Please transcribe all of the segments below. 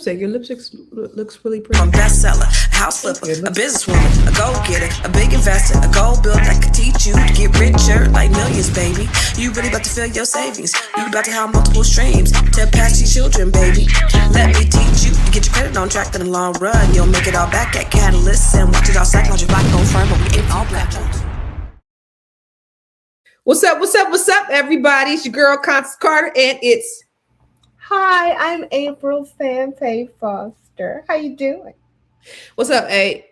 lipstick. Your lipstick looks really pretty. I'm a bestseller, a house flipper, a businesswoman, a go-getter, a big investor, a gold builder that could teach you to get richer like millions, baby. You really about to fill your savings. You about to have multiple streams to pass your children, baby. Let me teach you to get your credit on track in the long run. You'll make it all back at Catalyst and watch it all stack on your black gold firm, but we ain't all black. What's up, everybody? It's your girl, Constance Carter, and it's... Hi, I'm April Sampe Foster. How you doing? What's up, A?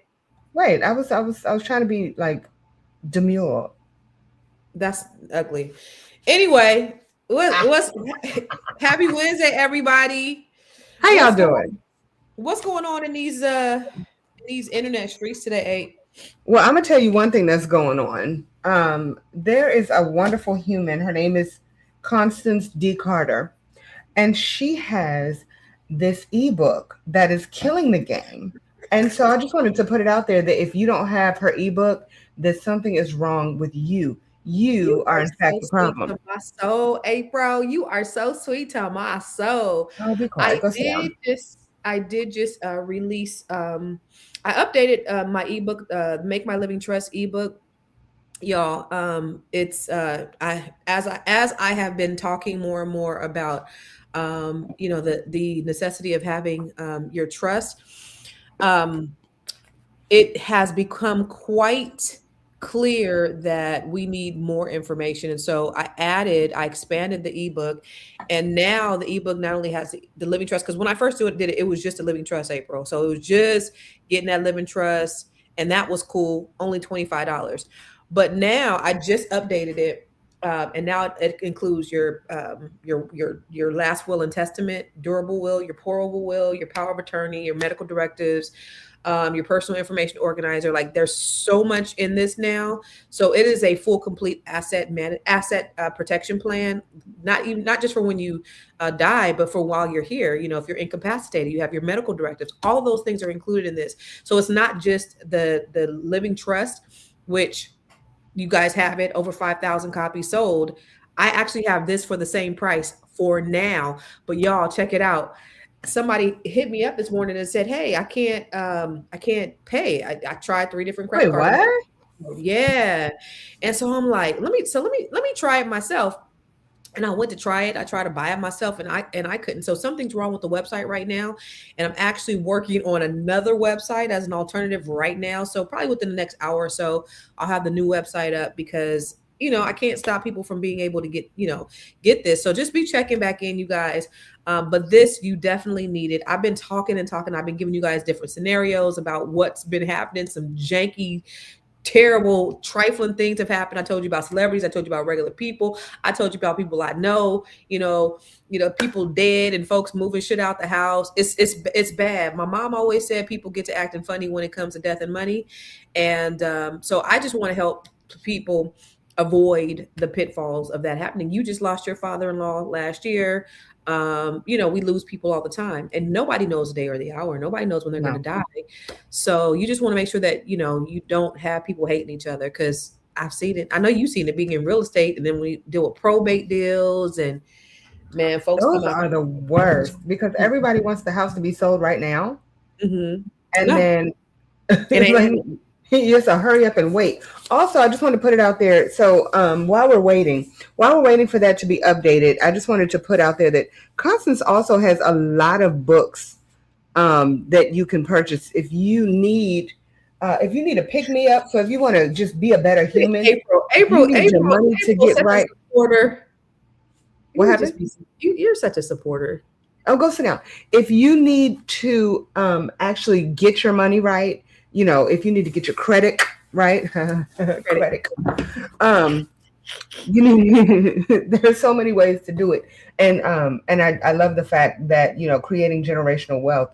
Wait, I was trying to be like demure. That's ugly. Anyway, what's happy Wednesday, everybody. How y'all doing? What's going on in these internet streets today, A? Well, I'm gonna tell you one thing that's going on. There is a wonderful human. Her name is Constance D. Carter. And she has this ebook that is killing the game. And so I just wanted to put it out there that if you don't have her ebook, that something is wrong with you. You are in fact the problem. To my soul, April, you are so sweet to my soul. I'll be quiet. I did just release. I updated my ebook, Make My Living Trust ebook. Y'all, it's as I have been talking more and more about the necessity of having your trust. It has become quite clear that we need more information, and so I expanded the ebook, and now the ebook not only has the living trust, because when I first did it was just a living trust, April, so it was just getting that living trust, and that was cool, only $25. But now I just updated it, and now it includes your last will and testament, durable will, your pourable will, your power of attorney, your medical directives, your personal information organizer. Like, there's so much in this now. So it is a full, complete asset protection plan. Not just for when you die, but for while you're here. If you're incapacitated, you have your medical directives. All those things are included in this. So it's not just the living trust, which you guys have it, over 5,000 copies sold. I actually have this for the same price for now, but y'all check it out. Somebody hit me up this morning and said, "Hey, I can't pay. I tried 3 different credit cards." What? Yeah. And so I'm like, let me try it myself. And I went to try it. I tried to buy it myself, and I couldn't. So something's wrong with the website right now. And I'm actually working on another website as an alternative right now. So probably within the next hour or so, I'll have the new website up, because I can't stop people from being able to get this. So just be checking back in, you guys. But this, you definitely need it. I've been talking. I've been giving you guys different scenarios about what's been happening, some janky, terrible, trifling things have happened. I told you about celebrities. I told you about regular people. I told you about people I know, people dead and folks moving shit out the house. It's bad. My mom always said people get to acting funny when it comes to death and money. And so I just want to help people avoid the pitfalls of that happening. You just lost your father-in-law last year. We lose people all the time, and nobody knows the day or the hour. Nobody knows when they're going to die. So you just want to make sure that, you don't have people hating each other, because I've seen it. I know you've seen it being in real estate, and then we deal with probate deals, and man, folks, those are the worst, because everybody wants the house to be sold right now. Mm-hmm. And then yes, so hurry up and wait. Also, I just want to put it out there. So while we're waiting for that to be updated, I just wanted to put out there that Constance also has a lot of books that you can purchase if you need a pick me up. So if you want to just be a better human, April, your money to get right. What happened? You're such a supporter. Oh, go sit down. If you need to actually get your money right, if you need to get your credit right, credit. There's so many ways to do it, and I love the fact that creating generational wealth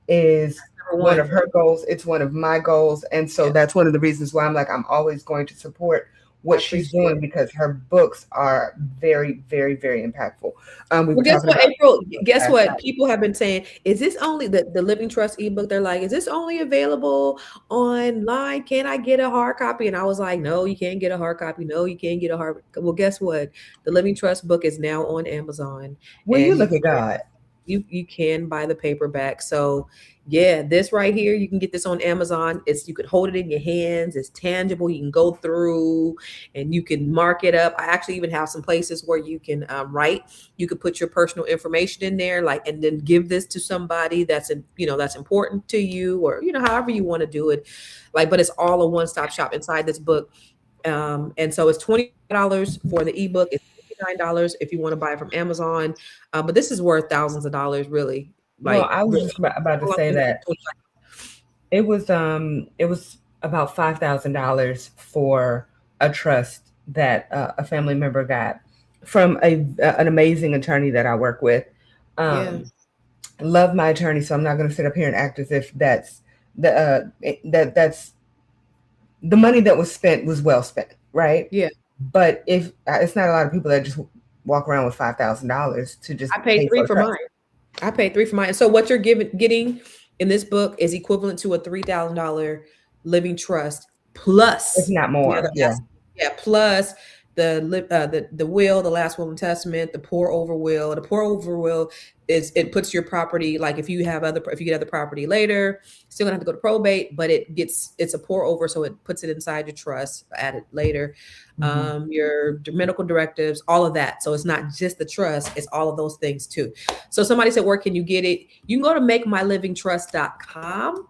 is one of her goals. It's one of my goals, and so that's one of the reasons why I'm always going to support what she's doing, because her books are very, very, very impactful. Well, guess what, April? Guess what? People have been saying, is this only the Living Trust ebook? They're like, is this only available online? Can I get a hard copy? And I was like, no, you can't get a hard copy. No, you can't get a hard. Well, guess what? The Living Trust book is now on Amazon. Well, you look at God. you can buy the paperback. So yeah, this right here, you can get this on Amazon. You could hold it in your hands. It's tangible. You can go through and you can mark it up. I actually even have some places where you can write. You could put your personal information in there, like, and then give this to somebody that's that's important to you, or however you want to do it. Like, but it's all a one-stop shop inside this book. And so it's $20 for the ebook. It's $59 if you want to buy it from Amazon. But this is worth thousands of dollars, really. Well, Like, I was really. just about to say that it was about $5,000 for a trust that a family member got from an amazing attorney that I work with. Yeah. Love my attorney, so I'm not going to sit up here and act as if that's that's the money that was spent was well spent, right? Yeah. But if it's not a lot of people that just walk around with $5,000 to just I paid pay $3 for trust. mine. I paid $3 for mine. And so what you're getting in this book is equivalent to a $3,000 living trust plus If not more, plus the will, the last will and testament, the pour over will. The pour over will it puts your property, like if you get other property later, still gonna have to go to probate, but it's a pour over, so it puts it inside your trust, add it later. Your medical directives, all of that. So it's not just the trust, it's all of those things too. So somebody said, where can you get it? You can go to makemylivingtrust.com,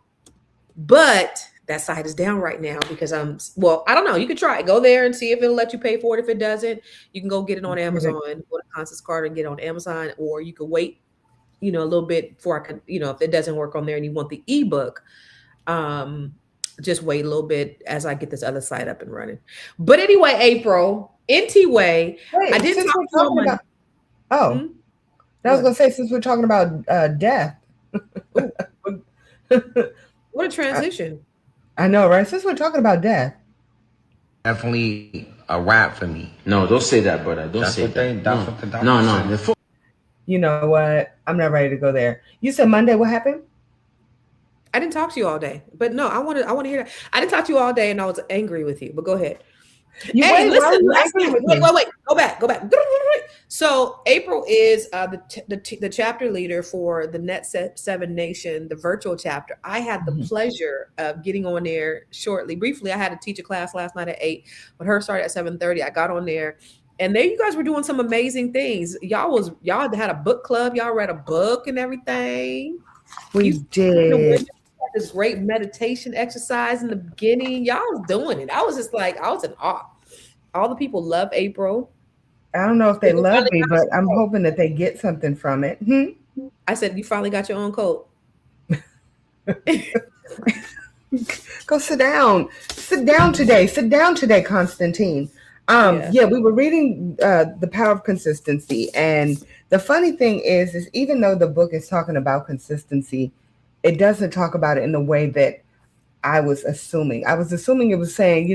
but that site is down right now because I don't know. You could try it. Go there and see if it'll let you pay for it. If it doesn't, you can go get it on Amazon. Go to Constance Carter and get it on Amazon, or you could wait, a little bit before I could, if it doesn't work on there and you want the ebook, just wait a little bit as I get this other site up and running. But anyway, April, NT-Way, I did talk about. I was going to say, since we're talking about death. What a transition. I know, right? Since we're talking about death. Definitely a wrap for me. No, don't say that, brother. Don't say that. That's what the doctor No. said. You know what? I'm not ready to go there. You said Monday. What happened? I didn't talk to you all day, but no, I want to hear that. I didn't talk to you all day, and I was angry with you. But go ahead. Hey, listen. Wait. Go back. So April is the chapter leader for the Net 7 Nation, the virtual chapter. I had the pleasure of getting on there briefly. I had to teach a class last night at 8, but hers started at 7:30. I got on there, and there you guys were doing some amazing things. Y'all had a book club. Y'all read a book and everything. We did. This great meditation exercise in the beginning. Y'all was doing it. I was just like, I was in awe. All the people love April. I don't know if they love me, but I'm hoping that they get something from it. I said, you finally got your own coat. Go sit down. Sit down today, Constantine. We were reading The Power of Consistency. And the funny thing is even though the book is talking about consistency, it doesn't talk about it in the way that I was assuming. I was assuming it was saying,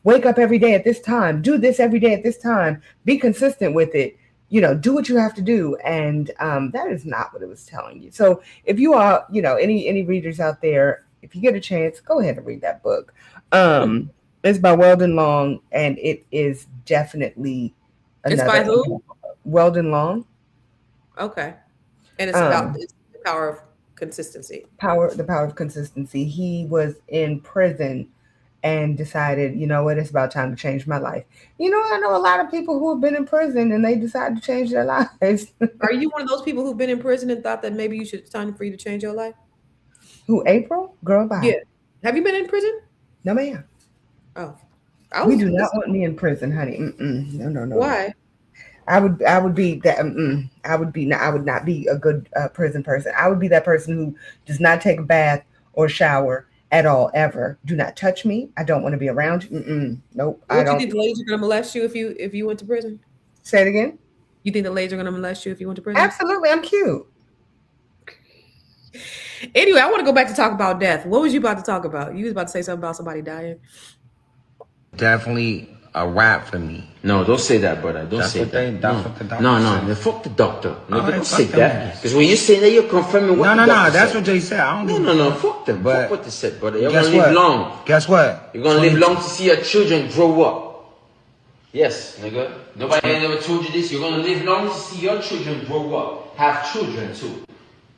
wake up every day at this time, do this every day at this time, be consistent with it, do what you have to do. And that is not what it was telling you. So if you are, any readers out there, if you get a chance, go ahead and read that book. It's by Weldon Long, and it is definitely It's by who? Weldon Long. Okay. And it's about the power of consistency. The power of consistency. He was in prison and decided, it's about time to change my life. I know a lot of people who have been in prison and they decided to change their lives. Are you one of those people who've been in prison and thought that maybe it's time for you to change your life? Who, April? Girl, bye. Yeah. Have you been in prison? No, ma'am. Oh. We do not want me in prison, honey. No. Why? I would be that. I would not be a good prison person. I would be that person who does not take a bath or shower at all, ever. Do not touch me. I don't want to be around you. Nope. I don't. You think the ladies are going to molest you if you went to prison? Say it again. You think the ladies are going to molest you if you went to prison? Absolutely. I'm cute. Anyway, I want to go back to talk about death. What was you about to talk about? You was about to say something about somebody dying. Definitely a wrap for me. No, don't say that, brother. Don't say that. No. Fuck the doctor. No, don't say that. Because when you say that, you're confirming what the doctor said. That's what they said. I don't know. No. Fuck them. Fuck what they said, brother. You're Guess gonna live what? long. Guess what? You're gonna live long to see your children grow up. Yes, nigga. Nobody ever told you this. You're gonna live long to see your children grow up. have children too.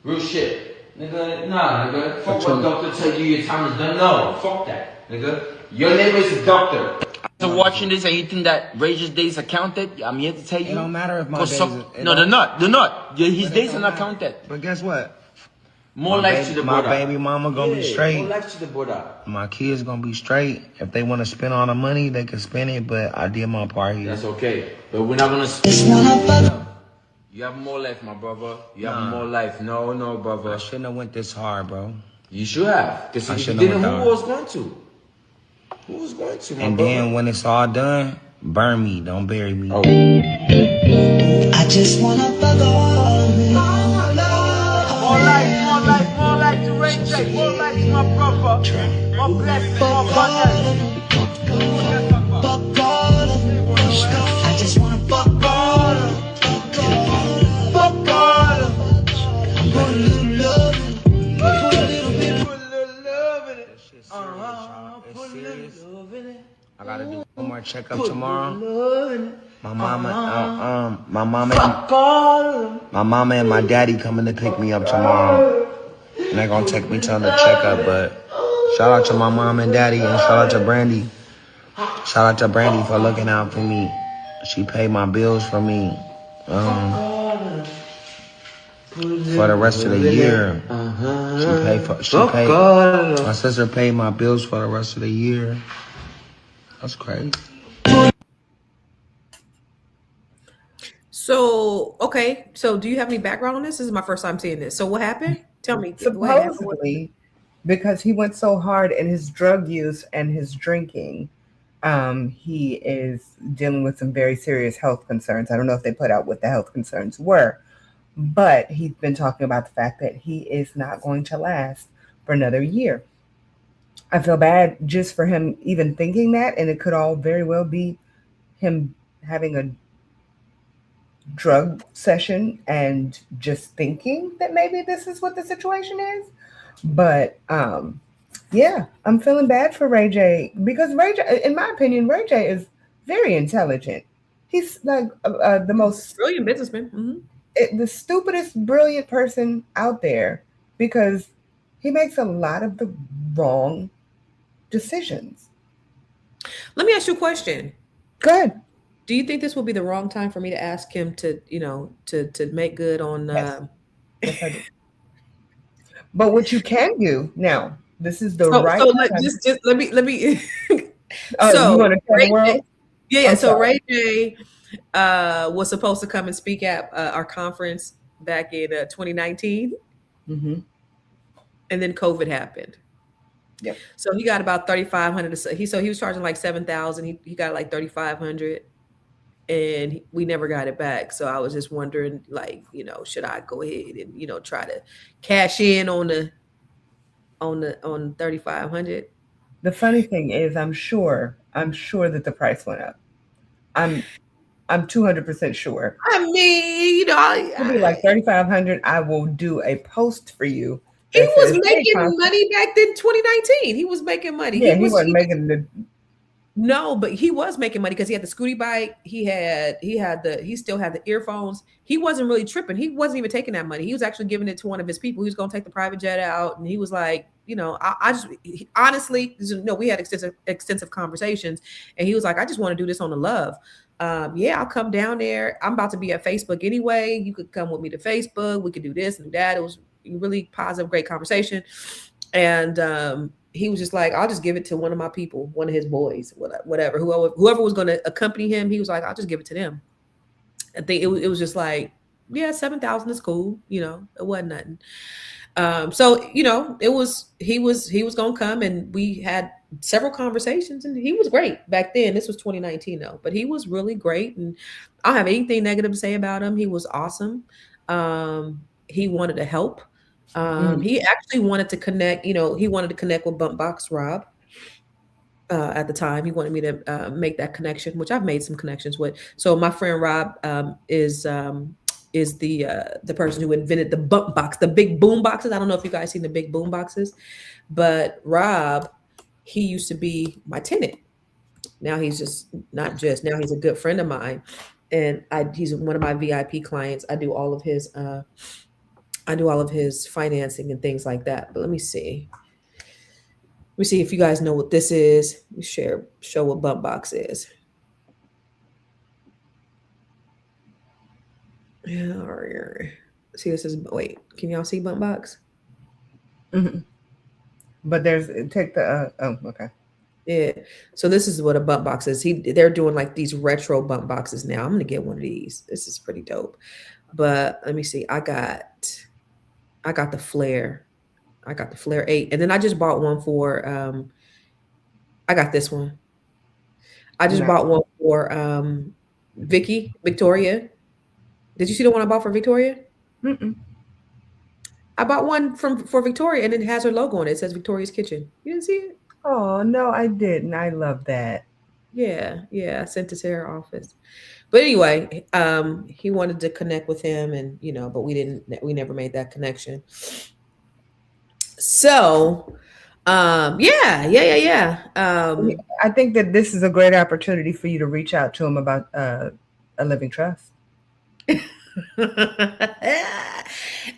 Real shit. Nigga, nah, nigga. Fuck what doctor tell you your time is done. No, fuck that. Nigga. Your neighbor is a doctor. So watching this and you think that Ray's days are counted, I'm here to tell you. It don't matter if my days No, they're not. They're not. His days are not counted. But guess what? More life to the brother. My baby mama gonna be straight. More life to the brother. My kids gonna be straight. If they want to spend all the money, they can spend it. But I did my part here. That's okay. But we're not gonna You have more life, my brother. You have more life. No, brother. I shouldn't have went this hard, bro. You should have. Because if you didn't, who was going to? Who was going to, my And brother? then when it's all done, burn me. Don't bury me. Oh. I just wanna fuck all of it. More life to Ray J. More life to my brother. More blessings, more abundance. Fuck all of it. I just wanna fuck all of it. Fuck all of it. Put a little love in it. Put a little bit. Put a little love in it. It's serious. I gotta do one more checkup tomorrow. My mama, my mama and my daddy coming to pick me up tomorrow. And they're gonna take me to the checkup. But shout out to my mom and daddy, and shout out to Brandy. Shout out to Brandy for looking out for me. She paid my bills for me. For the rest of the year. My sister paid my bills for the rest of the year. That's crazy. So, okay. So, do you have any background on this? This is my first time seeing this. So, what happened? Tell me. What happened? Supposedly, because he went so hard in his drug use and his drinking, he is dealing with some very serious health concerns. I don't know if they put out what the health concerns were, but he's been talking about the fact that he is not going to last for another year. I feel bad just for him even thinking that, and it could all very well be him having a drug session and just thinking that maybe this is what the situation is. But yeah, I'm feeling bad for Ray J, because Ray J, in my opinion, Ray J is very intelligent. He's like the most brilliant businessman. Mm-hmm. The stupidest brilliant person out there, because he makes a lot of the wrong decisions. Let me ask you a question. Go ahead. Do you think this will be the wrong time for me to ask him to, to make good on? Yes. Yes, I do. But what you can do now, this is the right. So just let me. Oh, so you want to tell the world? Yeah. So Ray J was supposed to come and speak at our conference back in 2019, mm-hmm. and then COVID happened. Yep. So he got about 3,500. So he was charging like 7,000. He got like 3,500. And we never got it back. So I was just wondering, like, should I go ahead and, try to cash in on 3,500? The funny thing is, I'm sure that the price went up. I'm 200% sure. I mean, it'll be like 3,500. I will do a post for you. He was making money back in 2019. He was making money. Yeah, he wasn't making the. No, but he was making money because he had the scooty bike. He still had the earphones. He wasn't really tripping. He wasn't even taking that money. He was actually giving it to one of his people. He was going to take the private jet out, and he was like, honestly, we had extensive conversations, and he was like, I just want to do this on the love. Yeah, I'll come down there. I'm about to be at Facebook anyway. You could come with me to Facebook. We could do this and do that. It was a really positive, great conversation, and he was just like, I'll just give it to one of my people, one of his boys, whatever, whoever was going to accompany him. He was like, I'll just give it to them. I think it was just like, yeah, 7,000 is cool. It wasn't nothing. So, he was going to come, and we had several conversations, and he was great back then. This was 2019 though, but he was really great. And I don't have anything negative to say about him. He was awesome. He wanted to help. He actually wanted to connect, he wanted to connect with Bumpbox Rob at the time. He wanted me to make that connection, which I've made some connections with. So my friend Rob is the person who invented the bump box, the big boom boxes. I don't know if you guys seen the big boom boxes, but Rob, he used to be my tenant. Now he's now he's a good friend of mine. and he's one of my VIP clients. I do all of his financing and things like that. But let me see. Let me see if you guys know what this is. Let me show what Bump Box is. Yeah, see, this is, wait, can y'all see Bump Box? Mm-hmm. But take the okay. Yeah. So this is what a Bump Box is. They're doing like these retro Bump Boxes now. I'm gonna get one of these. This is pretty dope. But let me see. I got the Flare. I got the Flare 8. And then I just bought one for I got this one. I just bought one for Victoria. Did you see the one I bought for Victoria? Mm-mm. I bought one for Victoria, and it has her logo on it. It says Victoria's Kitchen. You didn't see it? Oh no, I didn't. I love that. Yeah, I sent it to her office. But anyway, he wanted to connect with him, and but we never made that connection. So, yeah. I think that this is a great opportunity for you to reach out to him about a living trust.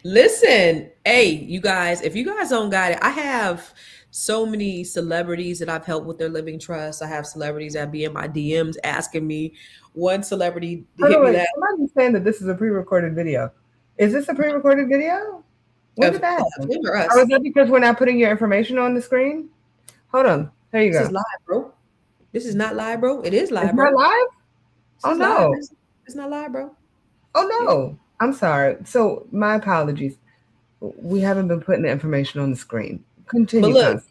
Listen, hey, you guys, if you guys don't got it, I have so many celebrities that I've helped with their living trust. I have celebrities that be in my DMs asking me. One celebrity hit me that. Somebody's saying that this is a pre-recorded video. Is this a pre-recorded video? When did that happen? Or is that because we're not putting your information on the screen? Hold on. There you go. This is live, bro. This is not live, bro. It is live, it's bro. Not live? Oh no. It's not live, bro. Oh no. Yeah. I'm sorry. So my apologies. We haven't been putting the information on the screen. Continue. But look,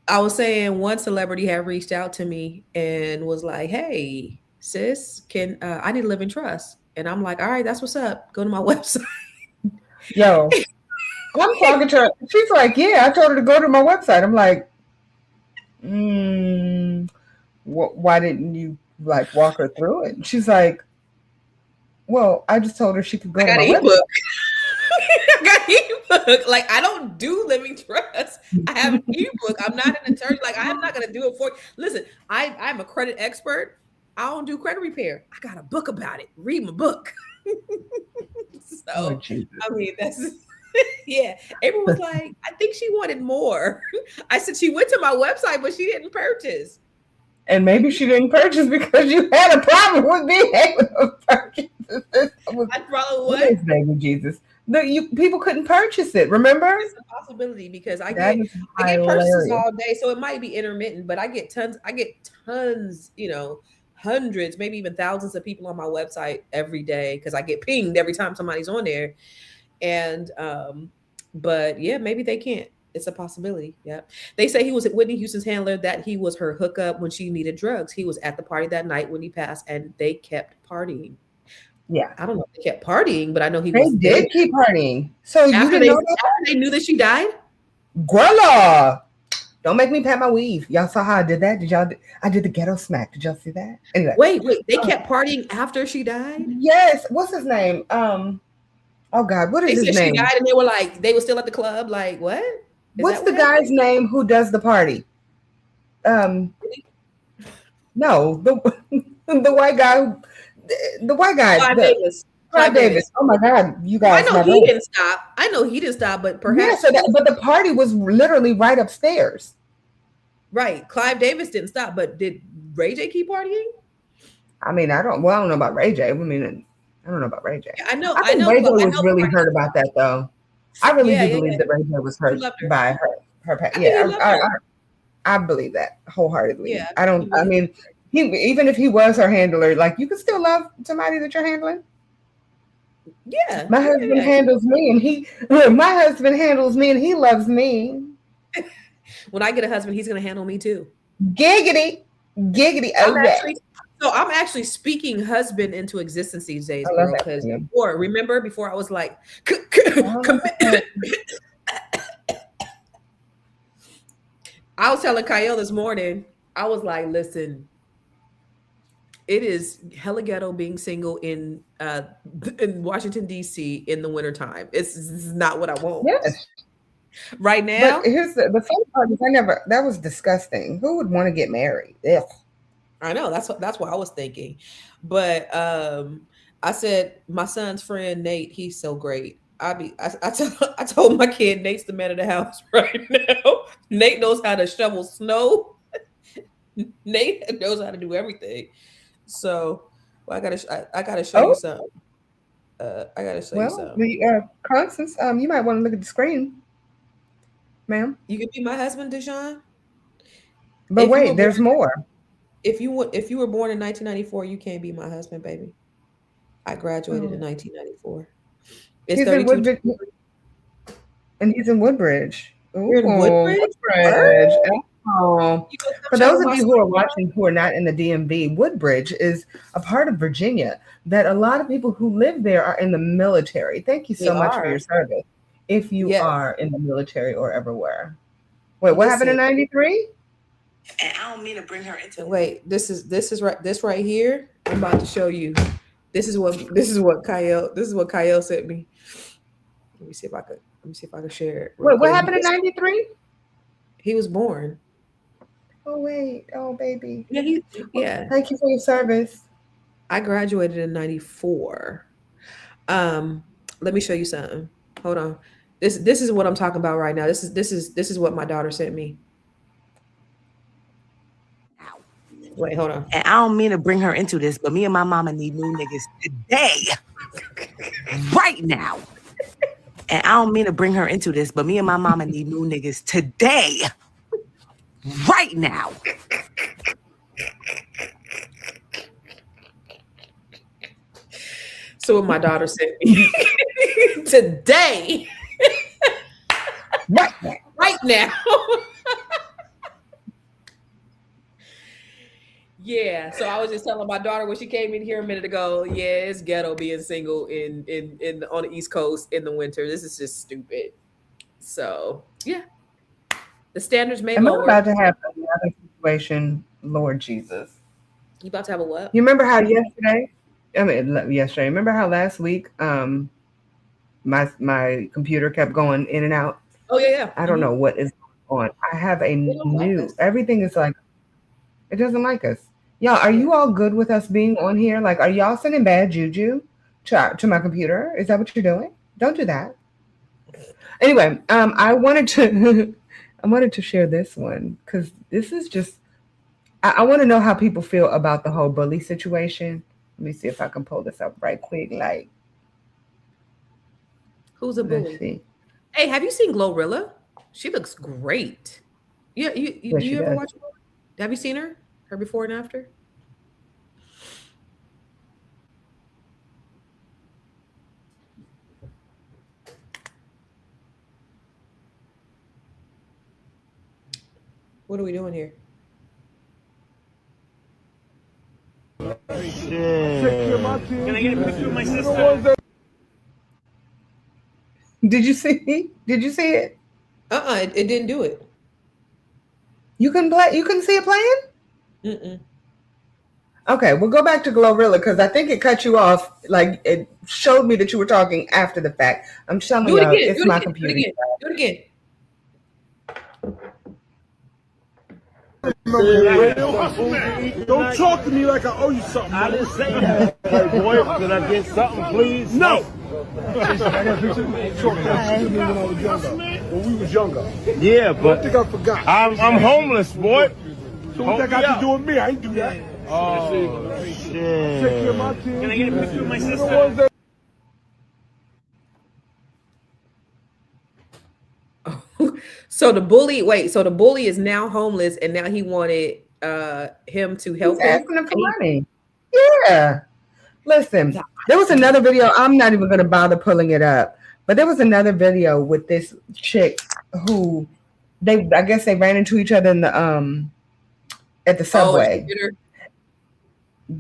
I was saying one celebrity had reached out to me and was like, "Hey, sis, can I need to live in trust?" And I'm like, "All right, that's what's up. Go to my website." Yo, I'm talking to her. She's like, "Yeah, I told her to go to my website." I'm like, why didn't you like walk her through it? And she's like, "Well, I just told her she could go to my website." I got an ebook. Like, I don't do living trust. I have an ebook. I'm not an attorney. Like, I'm not gonna do it for you. Listen, I'm a credit expert. I don't do credit repair. I got a book about it. Read my book. So I mean, that's yeah. April was like, I think she wanted more. I said she went to my website, but she didn't purchase. And maybe she didn't purchase because you had a problem with being able to purchase. I probably was. Baby Jesus. People couldn't purchase it. Remember? It's a possibility because I get purchases all day, so it might be intermittent. But I get tons. Hundreds, maybe even thousands of people on my website every day because I get pinged every time somebody's on there. And but yeah, maybe they can't. It's a possibility. Yeah. They say he was Whitney Houston's handler, that he was her hookup when she needed drugs. He was at the party that night when he passed, and they kept partying. Yeah. I don't know if they kept partying, but I know they did keep partying. So after they knew that she died? Grilla. Don't make me pat my weave. Y'all saw how I did that? I did the ghetto smack. Did y'all see that? Anyway. Wait. They kept partying after she died? Yes. What's his name? Oh God, what is his name? She died and they were still at the club. Like, what? What's the guy's name who does the party? No, the white guy. The white guy. Clive Davis. Oh my God, you guys! I know he didn't stop. But perhaps. Yeah, but the party was literally right upstairs. Right, Clive Davis didn't stop, but did Ray J keep partying? I mean, I don't know about Ray J. I mean, I don't know about Ray J. Yeah, I know. Ray J was really hurt about that, though. I really do believe that Ray J was hurt by her. Yeah, I believe that wholeheartedly. Yeah, I don't. I mean, even if he was her handler, like, you can still love somebody that you're handling. Yeah, my husband handles me, and he loves me. When I get a husband, he's gonna handle me too. Giggity. I'm actually speaking husband into existence these days, girl. Because before I was like, I was telling Kyle this morning, I was like, listen, it is hella ghetto being single in Washington, D.C. in the wintertime. This is not what I want. Yes. Right now. But here's the funny part is that was disgusting. Who would want to get married? Ugh. I know that's what I was thinking, but I said my son's friend Nate, he's so great. I told my kid Nate's the man of the house right now. Nate knows how to shovel snow. Nate knows how to do everything. So, well, I gotta show you Oh, something. I gotta show you well, something. the Constance, you might want to look at the screen, ma'am. You can be my husband, Deshaun. But If you were wait, born, there's more. if you were born in 1994, you can't be my husband, baby. I graduated in Oh, 1994. It's he's in 32. Woodbridge, and he's in Woodbridge. You're in Ooh, Woodbridge? Word? Woodbridge. Oh. You gonna come For those shovel of my you who are snow? watching who are not in the DMV, Woodbridge is a part of Virginia that a lot of people who live there are in the military. Thank you They so much for are. your service. If you Yes. are in the military or ever were. Wait, what happened in Listen. 93? And I don't mean to bring her into. Wait. This right here. I'm about to show you. This is what Kyle sent me. Let me see if I could. Let me see if I can share it real Wait, what quick. happened in 93? He was born. Oh, wait. Oh, baby. Yeah. Yeah. Thank you for your service. I graduated in 94. Let me show you something. Hold on. This is what I'm talking about right now. This is what my daughter sent me. Wait, hold on. And I don't mean to bring her into this, but me and my mama need new niggas today. Right now. And I don't mean to bring her into this, but me and my mama need new niggas today. Right now. So what my daughter sent me today, Right now. right now. Yeah. So I was just telling my daughter when she came in here a minute ago. Yeah, it's ghetto being single in on the East Coast in the winter. This is just stupid. So yeah, the standards may Am I lower. about to have another situation, Lord Jesus? You about to have a what? You remember how yesterday? Yesterday. Remember how last week, my computer kept going in and out. Oh yeah. I don't know what is going on. I have a They don't like new. us. Everything is like it doesn't like us. Y'all, are you all good with us being on here? Like, are y'all sending bad juju to my computer? Is that what you're doing? Don't do that. Anyway, I wanted to I wanted to share this one because this is just I want to know how people feel about the whole bully situation. Let me see if I can pull this up right quick. Like, Who's a let's bully? see. Hey, have you seen Glorilla? She looks great. Yeah, you Yeah, do she you ever does. watch Glorilla? Have you seen her? Her before and after? What are we doing here? Can I get a picture of my sister? Did you see? Did you see it? It didn't do it. You can play. You can see it playing. Mm-mm. Okay, we'll go back to Glorilla because I think it cut you off. Like it showed me that you were talking after the fact. I'm telling Do it y'all, again. it's Do it my again. Do it computer. again. Do it again. Don't talk to me like I owe you something. I didn't say that. Hey, boy, can I get something, please? No. When we was younger. Yeah, but I think I forgot. I'm homeless, boy. So what that got to do with me? I ain't do that. Oh, shit. Take care of my kids. Can I get a picture of my sister? So the bully is now homeless and now he wanted him to help He's him. asking him for money. Yeah. Listen, there was another video. I'm not even going to bother pulling it up, but there was another video with this chick who I guess they ran into each other in the at the subway.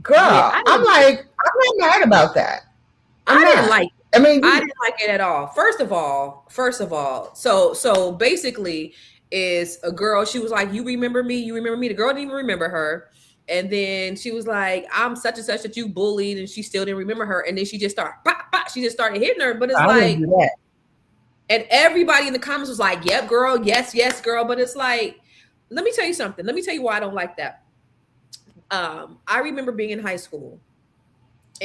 Girl, Yeah, I'm not mad about that. I didn't like I mean, I didn't like it at all. First of all, so basically is a girl, she was like, you remember me? You remember me? The girl didn't even remember her. And then she was like, I'm such and such that you bullied, and she still didn't remember her. And then she just started, she just started hitting her. But it's I like, wouldn't do that. and everybody in the comments was like, yep, girl, yes, girl. But it's like, let me tell you something. Let me tell you why I don't like that. I remember being in high school,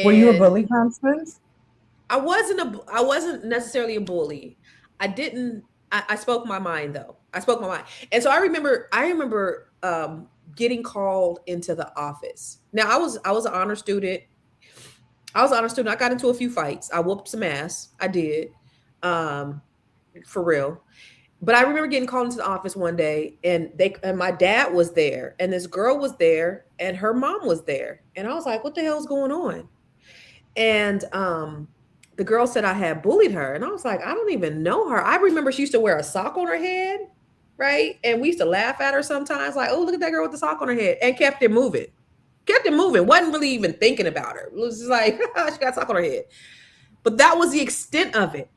Were you a and bully, Constance? I wasn't necessarily a bully. I didn't. I spoke my mind though. I spoke my mind, and so I remember getting called into the office. Now I was an honor student. I was an honor student. I got into a few fights. I whooped some ass. I did, um, for real. But I remember getting called into the office one day, and my dad was there, and this girl was there, and her mom was there, and I was like, "What the hell's going on?" And the girl said I had bullied her, and I was like, "I don't even know her." I remember she used to wear a sock on her head, right? And we used to laugh at her sometimes, like, "Oh, look at that girl with the sock on her head," and kept it moving, kept it moving. Wasn't really even thinking about her. It was just like she got a sock on her head. But that was the extent of it.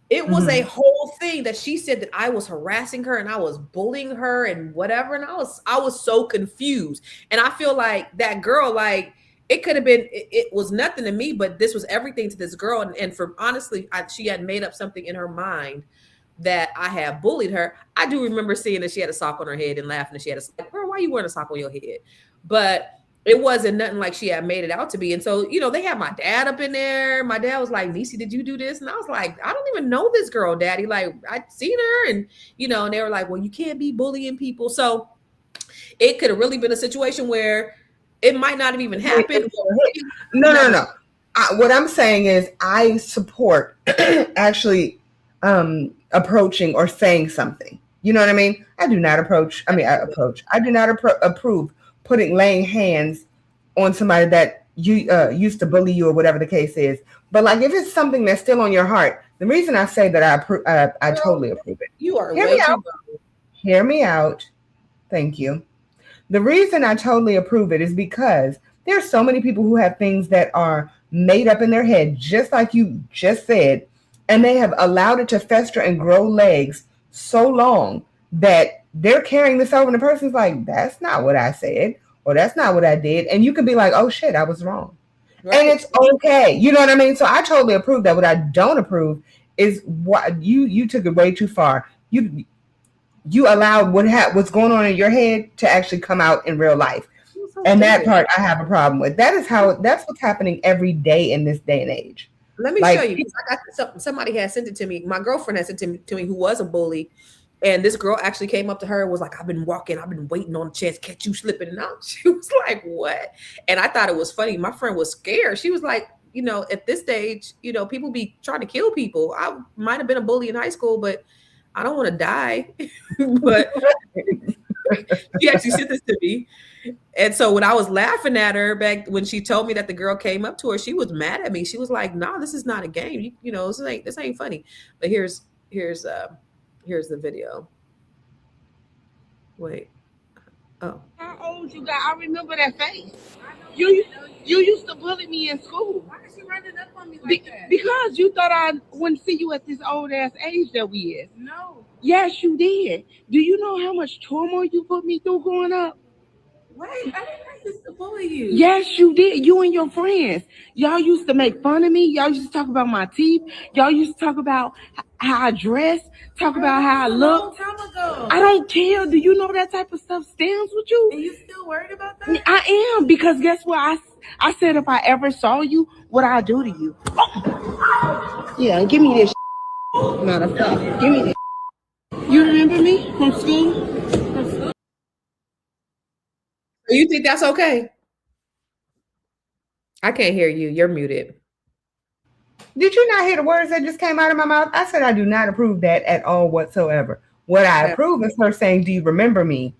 It was a whole thing that she said that I was harassing her and I was bullying her and whatever. And I was so confused. And I feel like that girl, like it could have been, it was nothing to me, but this was everything to this girl. And for honestly, she had made up something in her mind that I had bullied her. I do remember seeing that she had a sock on her head and laughing that she had a sock. Girl, why are you wearing a sock on your head? But it wasn't nothing like she had made it out to be. And so, they had my dad up in there. My dad was like, "Niecy, did you do this?" And I was like, "I don't even know this girl, Daddy. Like, I'd seen her." And, and they were like, "Well, you can't be bullying people." So it could have really been a situation where it might not have even happened. No. What I'm saying is I support actually approaching or saying something. You know what I mean? I do not I do not approve laying hands on somebody that you used to bully you or whatever the case is. But like if it's something that's still on your heart, the reason I say that I totally approve it. You are Hear me out. Hear me out. Thank you. The reason I totally approve it is because there's so many people who have things that are made up in their head, just like you just said, and they have allowed it to fester and grow legs so long that they're carrying this over and the person's like, "That's not what I said," or "That's not what I did." And you can be like, "Oh shit, I was wrong." Right. And it's okay. You know what I mean? So I totally approve that. What I don't approve is what you took it way too far. You allowed what's going on in your head to actually come out in real life. And that part I have a problem with. That's what's happening every day in this day and age. Let me show you. I got somebody had sent it to me. My girlfriend had sent it to me who was a bully. And this girl actually came up to her and was like, "I've been waiting on the chance to catch you slipping." And out. She was like, "What?" And I thought it was funny. My friend was scared. She was like, at this stage, people be trying to kill people. I might have been a bully in high school, but I don't want to die. But she actually sent this to me. And so when I was laughing at her back when she told me that the girl came up to her, she was mad at me. She was like, "No, this is not a game. This ain't funny." But here's the video. Wait. Oh. How old you got? I remember that face. You used to bully me in school. Why is she running up on me like that? Because you thought I wouldn't see you at this old ass age that we is. No. Yes, you did. Do you know how much turmoil you put me through growing up? Wait, I didn't used to bully you. Yes, you did. You and your friends. Y'all used to make fun of me. Y'all used to talk about my teeth. Y'all used to talk about how I dress. Talk about how I look. A long time ago. I don't care. Do you know that type of stuff stands with you? And you still worried about that? I am, because guess what? I said if I ever saw you, what I'd do to you. Oh. Yeah, give me this. Matter of fact, give me this. You remember me from school? You think that's okay? I can't hear you. You're muted. Did you not hear the words that just came out of my mouth? I said I do not approve that at all whatsoever. What I approve is her saying, "Do you remember me?"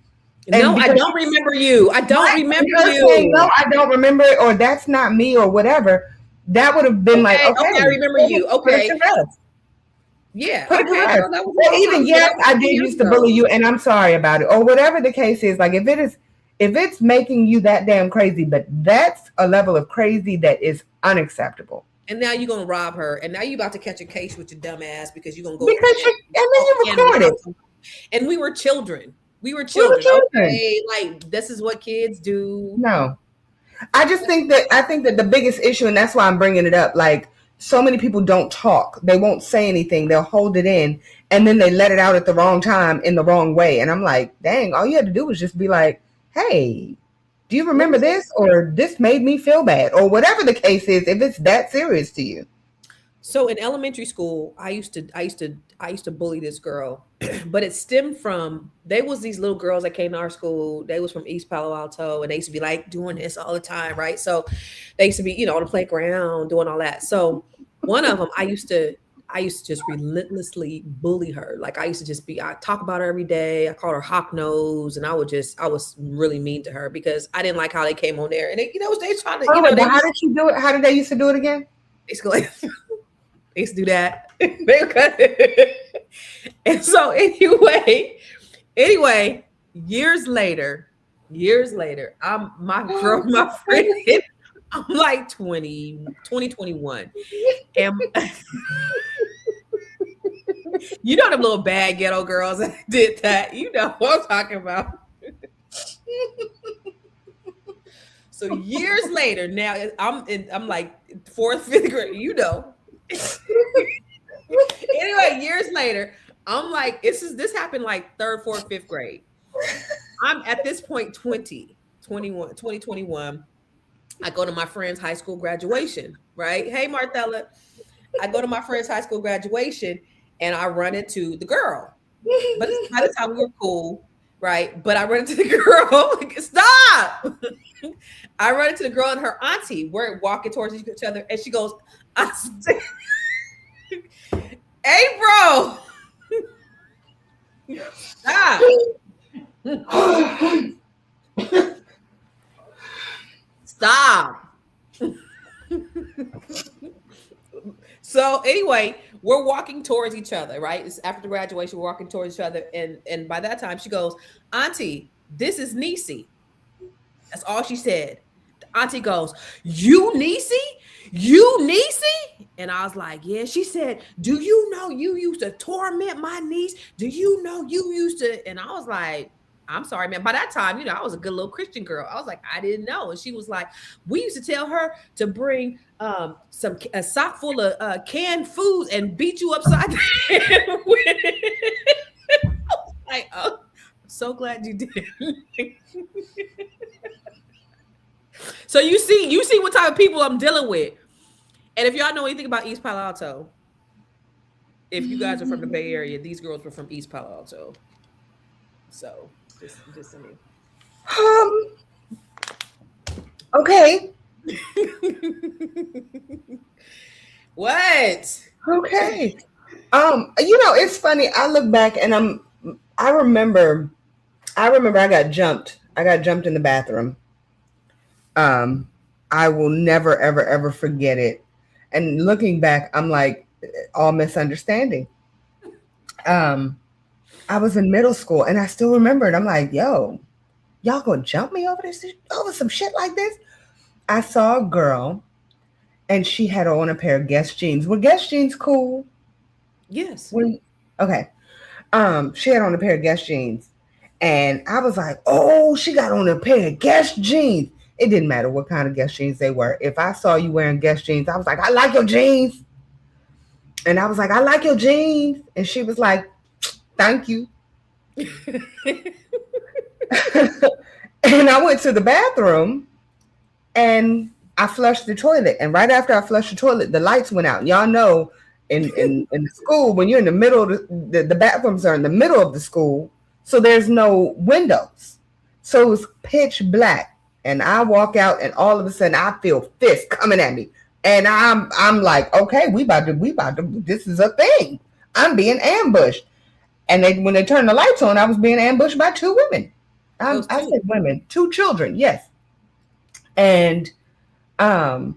And no, I don't remember you. I don't remember you. Saying, "No, I don't remember it," or "That's not me," or whatever. That would have been okay, I remember you. Okay. Yeah. Put it to rest. Or even, yes, I did used to bully you, and I'm sorry about it. Or whatever the case is. Like if it's making you that damn crazy, but that's a level of crazy that is unacceptable. And now you're gonna rob her, and now you're about to catch a case with your dumb ass because you're gonna go. And then you recorded. And we were children. Okay, like this is what kids do. No, I think that the biggest issue, and that's why I'm bringing it up. Like so many people don't talk; they won't say anything. They'll hold it in, and then they let it out at the wrong time in the wrong way. And I'm like, dang! All you had to do was just be like, "Hey, Do you Let me remember this? Or this made me feel bad? Or whatever the case is, if it's that serious to you. So in elementary school, I used to bully this girl, but it stemmed from they was these little girls that came to our school. They was from East Palo Alto, and they used to be like doing this all the time, right? So they used to be, on the playground doing all that. So one of them, I used to just relentlessly bully her. Like I used to just be, I talk about her every day. I called her hawk nose, and I was really mean to her because I didn't like how they came on there, and they trying to, Oh, wait, they but how was did she do it? How did they used to do it again? basically. They used to do that. And so anyway, years later, I'm my girl, my friend, I'm like 21. And them little bad ghetto girls that did that. You know what I'm talking about. So years later, now I'm like fourth, fifth grade, Anyway, years later, I'm like, this happened like third, fourth, fifth grade. I'm at this point 2021. I go to my friend's high school graduation, right? Hey, Marthella. I go to my friend's high school graduation and I run into the girl. But by the time we were cool, right? But I run into the girl. Stop! I run into the girl and her auntie. We're walking towards each other, and she goes, April! Stop! Stop. So anyway, we're walking towards each other, right? It's after the graduation, we're walking towards each other, and by that time she goes, Auntie, this is Niecy. That's all she said. The auntie goes, You Niecy? You Niecy? And I was like, yeah. She said, do you know you used to torment my niece? Do you know you used to? And I was like, I'm sorry, man. By that time, I was a good little Christian girl. I was like, I didn't know. And she was like, we used to tell her to bring a sock full of canned foods and beat you upside the head with it. I was like, oh, I'm so glad you did. So you see what type of people I'm dealing with. And if y'all know anything about East Palo Alto, if you guys are from the Bay Area, these girls were from East Palo Alto. So just saying. Okay. What? Okay. It's funny. I look back and I remember I got jumped. I got jumped in the bathroom. I will never, ever, ever forget it. And looking back, I'm like, all misunderstanding. I was in middle school and I still remember it. I'm like, yo, y'all gonna jump me over some shit like this? I saw a girl and she had on a pair of Guess jeans. Were Guess jeans cool? Yes. Okay. She had on a pair of Guess jeans. And I was like, oh, she got on a pair of Guess jeans. It didn't matter what kind of Guess jeans they were. If I saw you wearing Guess jeans, I was like, I like your jeans. And I was like, I like your jeans. And she was like, thank you. And I went to the bathroom and I flushed the toilet. And right after I flushed the toilet, the lights went out. Y'all know in the school, when you're in the middle of the bathrooms are in the middle of the school. So there's no windows. So it was pitch black. And I walk out and all of a sudden I feel fists coming at me. And I'm like, okay, we about to, this is a thing. I'm being ambushed. And when they turned the lights on, I was being ambushed by two women. I said women, two children, yes. And I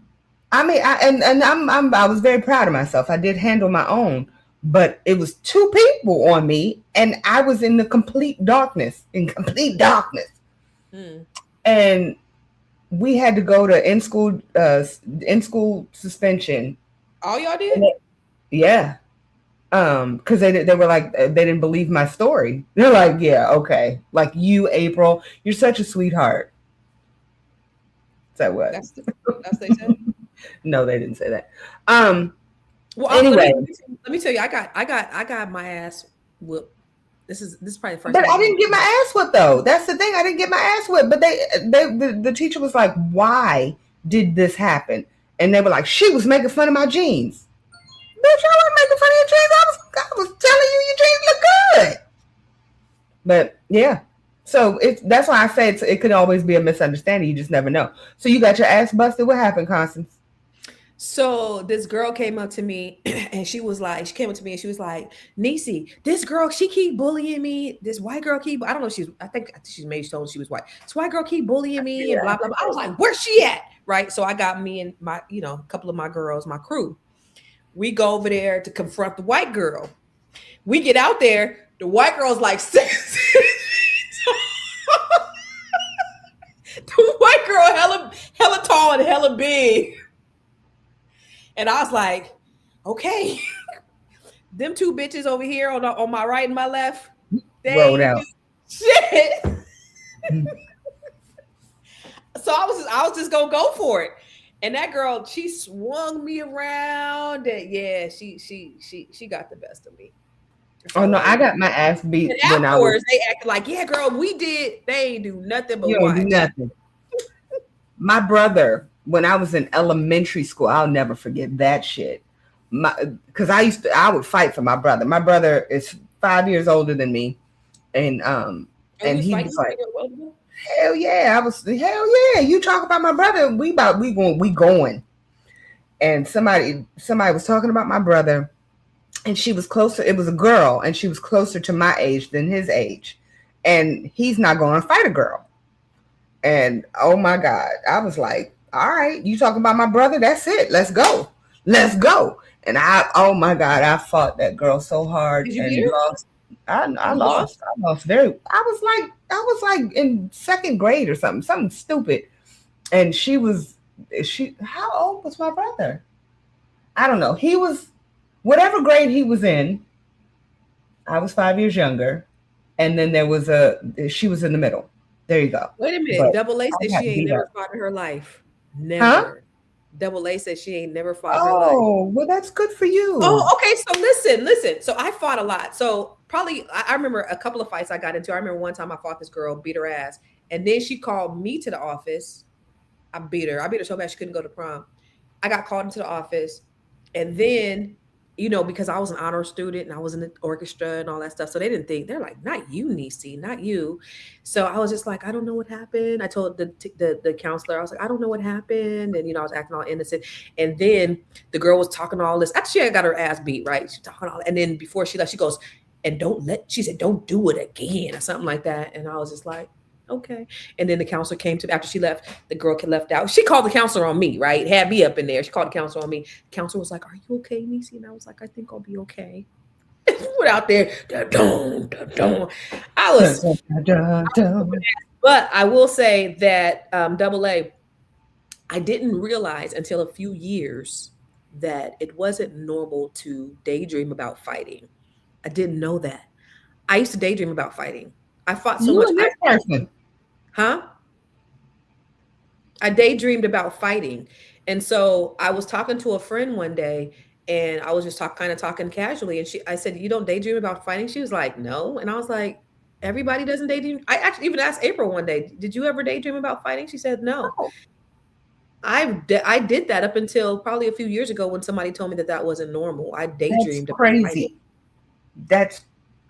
was very proud of myself. I did handle my own, but it was two people on me, and I was in complete darkness. And we had to go to in-school suspension. All y'all did? Yeah. Because they were like, they didn't believe my story. They're like, yeah, okay. Like, you, April, you're such a sweetheart. Is that what? That's what they said? No, they didn't say that. Well, anyway. Let me tell you, I got my ass whooped This is probably the first But time I I'm didn't get my ass whipped though. That's the thing. I didn't get my ass whipped. But the teacher was like, "Why did this happen?" And they were like, "She was making fun of my jeans." Bitch, I wasn't making fun of your jeans. I was telling you your jeans look good. But yeah, so that's why I say it could always be a misunderstanding. You just never know. So you got your ass busted. What happened, Constance? So this girl came up to me and she came up to me and she was like, Niecy, this girl, she keep bullying me. This white girl I don't know if I think she's maybe told she was white. This white girl keep bullying me and blah, blah, blah. I was like, where's she at? Right. So I got me and my, a couple of my girls, my crew. We go over there to confront the white girl. We get out there. The white girl's like, the white girl hella tall and hella big. And I was like, okay, them two bitches over here on my right and my left, they Rolled ain't out. do shit. So I was just gonna go for it. And that girl, she swung me around. And yeah, she got the best of me. Oh no, I got my ass beat and when I was. afterwards, they acted like, yeah, girl, we did. They ain't do nothing but You don't do watch. nothing. My brother, when I was in elementary school, I'll never forget that shit. Because I would fight for my brother. My brother is 5 years older than me, and he was like, hell yeah, hell yeah. You talk about my brother, we going. And somebody was talking about my brother, and she was closer. It was a girl, and she was closer to my age than his age, and he's not going to fight a girl. And oh my God, I was like, all right, you talking about my brother? That's it. Let's go. And oh my God, I fought that girl so hard and lost. I lost. I lost I was like in second grade or something stupid. And how old was my brother? I don't know. He was whatever grade he was in. I was 5 years younger. And then she was in the middle. There you go. Wait a minute. Double A said she ain't never fought in her life. Never. Huh? Double A said she ain't never fought in her life. Oh, well, that's good for you. Oh, okay. So listen. So I fought a lot. So probably I remember a couple of fights I got into. I remember one time I fought this girl, beat her ass, and then she called me to the office. I beat her so bad she couldn't go to prom. I got called into the office, and then because I was an honor student and I was in the orchestra and all that stuff. So they didn't think, they're like, not you, Niecy, not you. So I was just like, I don't know what happened. I told the counselor, I was like, I don't know what happened. And, I was acting all innocent. And then the girl was talking all this. Actually, I got her ass beat, right? She talking all, and then before she left, she goes, and she said, don't do it again or something like that. And I was just like, okay. And then the counselor came to after she left, the girl left out. She called the counselor on me, right? Had me up in there. She called the counselor on me. The counselor was like, are you okay, Niecy? And I was like, I think I'll be okay. Went out there. I was but I will say that Double A, I didn't realize until a few years that it wasn't normal to daydream about fighting. I didn't know that. I used to daydream about fighting. I fought so much. Huh? I daydreamed about fighting. And so I was talking to a friend one day and I was just kind of talking casually. And I said, you don't daydream about fighting? She was like, no. And I was like, everybody doesn't daydream. I actually even asked April one day, did you ever daydream about fighting? She said, no. I did that up until probably a few years ago when somebody told me that wasn't normal. I daydreamed about fighting.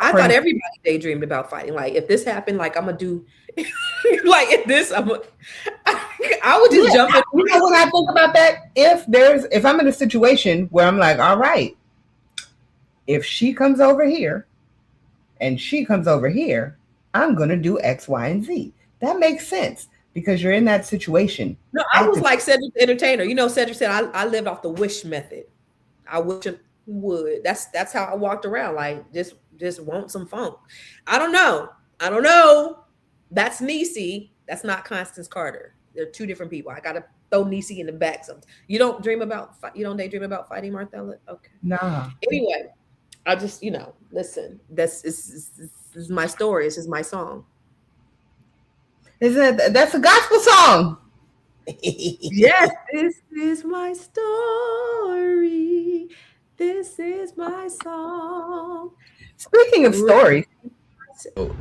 I thought everybody daydreamed about fighting. Like if this happened, like I'm gonna do, like if this, I would just jump in. You know what I think about that? If I'm in a situation where I'm like, all right, if she comes over here, and she comes over here, I'm gonna do X, Y, and Z. That makes sense because you're in that situation. No, I was like Cedric the Entertainer. Cedric said I lived off the wish method. I wish I would. That's how I walked around. Like just want some funk. I don't know. That's Niecy. That's not Constance Carter. They're two different people. I gotta throw Niecy in the back. You don't daydream about fighting, Marthella? Okay. Nah. Anyway, I just listen. This is my story. This is my song. That's a gospel song. Yes, this is my story. This is my song. Speaking of stories,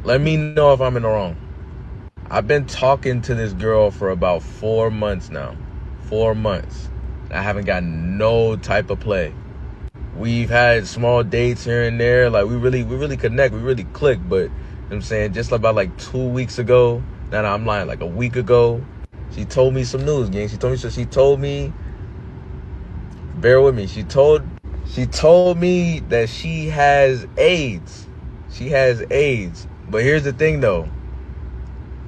Let me know if I'm in the wrong. I've been talking to this girl for about 4 months now. 4 months. I haven't gotten no type of play. We've had small dates here and there. Like we really connect. We really click. But you know what I'm saying, just about like 2 weeks ago, now I'm lying, like a week ago, she told me some news, gang. She told me, bear with me. She told me that she has AIDS. She has AIDS. But here's the thing though.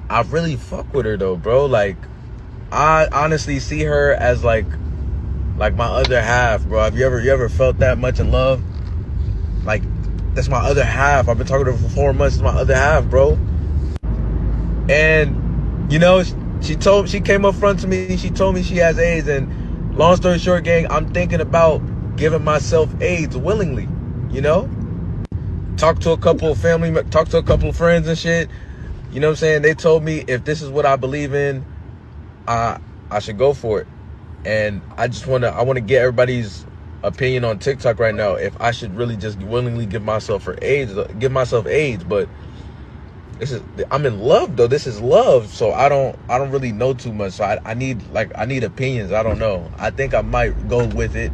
I really fuck with her though, bro. Like, I honestly see her as like my other half, bro. Have you ever felt that much in love? Like, that's my other half. I've been talking to her for 4 months. It's my other half, bro. And you know, she came up front to me. She told me she has AIDS, and long story short, gang, I'm thinking about giving myself AIDS willingly. You know, talk to a couple of friends and shit. You know what I'm saying? They told me if this is what I believe in, I should go for it. And I want to get everybody's opinion on TikTok right now. If I should really just willingly give myself AIDS. But I'm in love though. This is love. So I don't really know too much. So I need opinions. I don't know. I think I might go with it.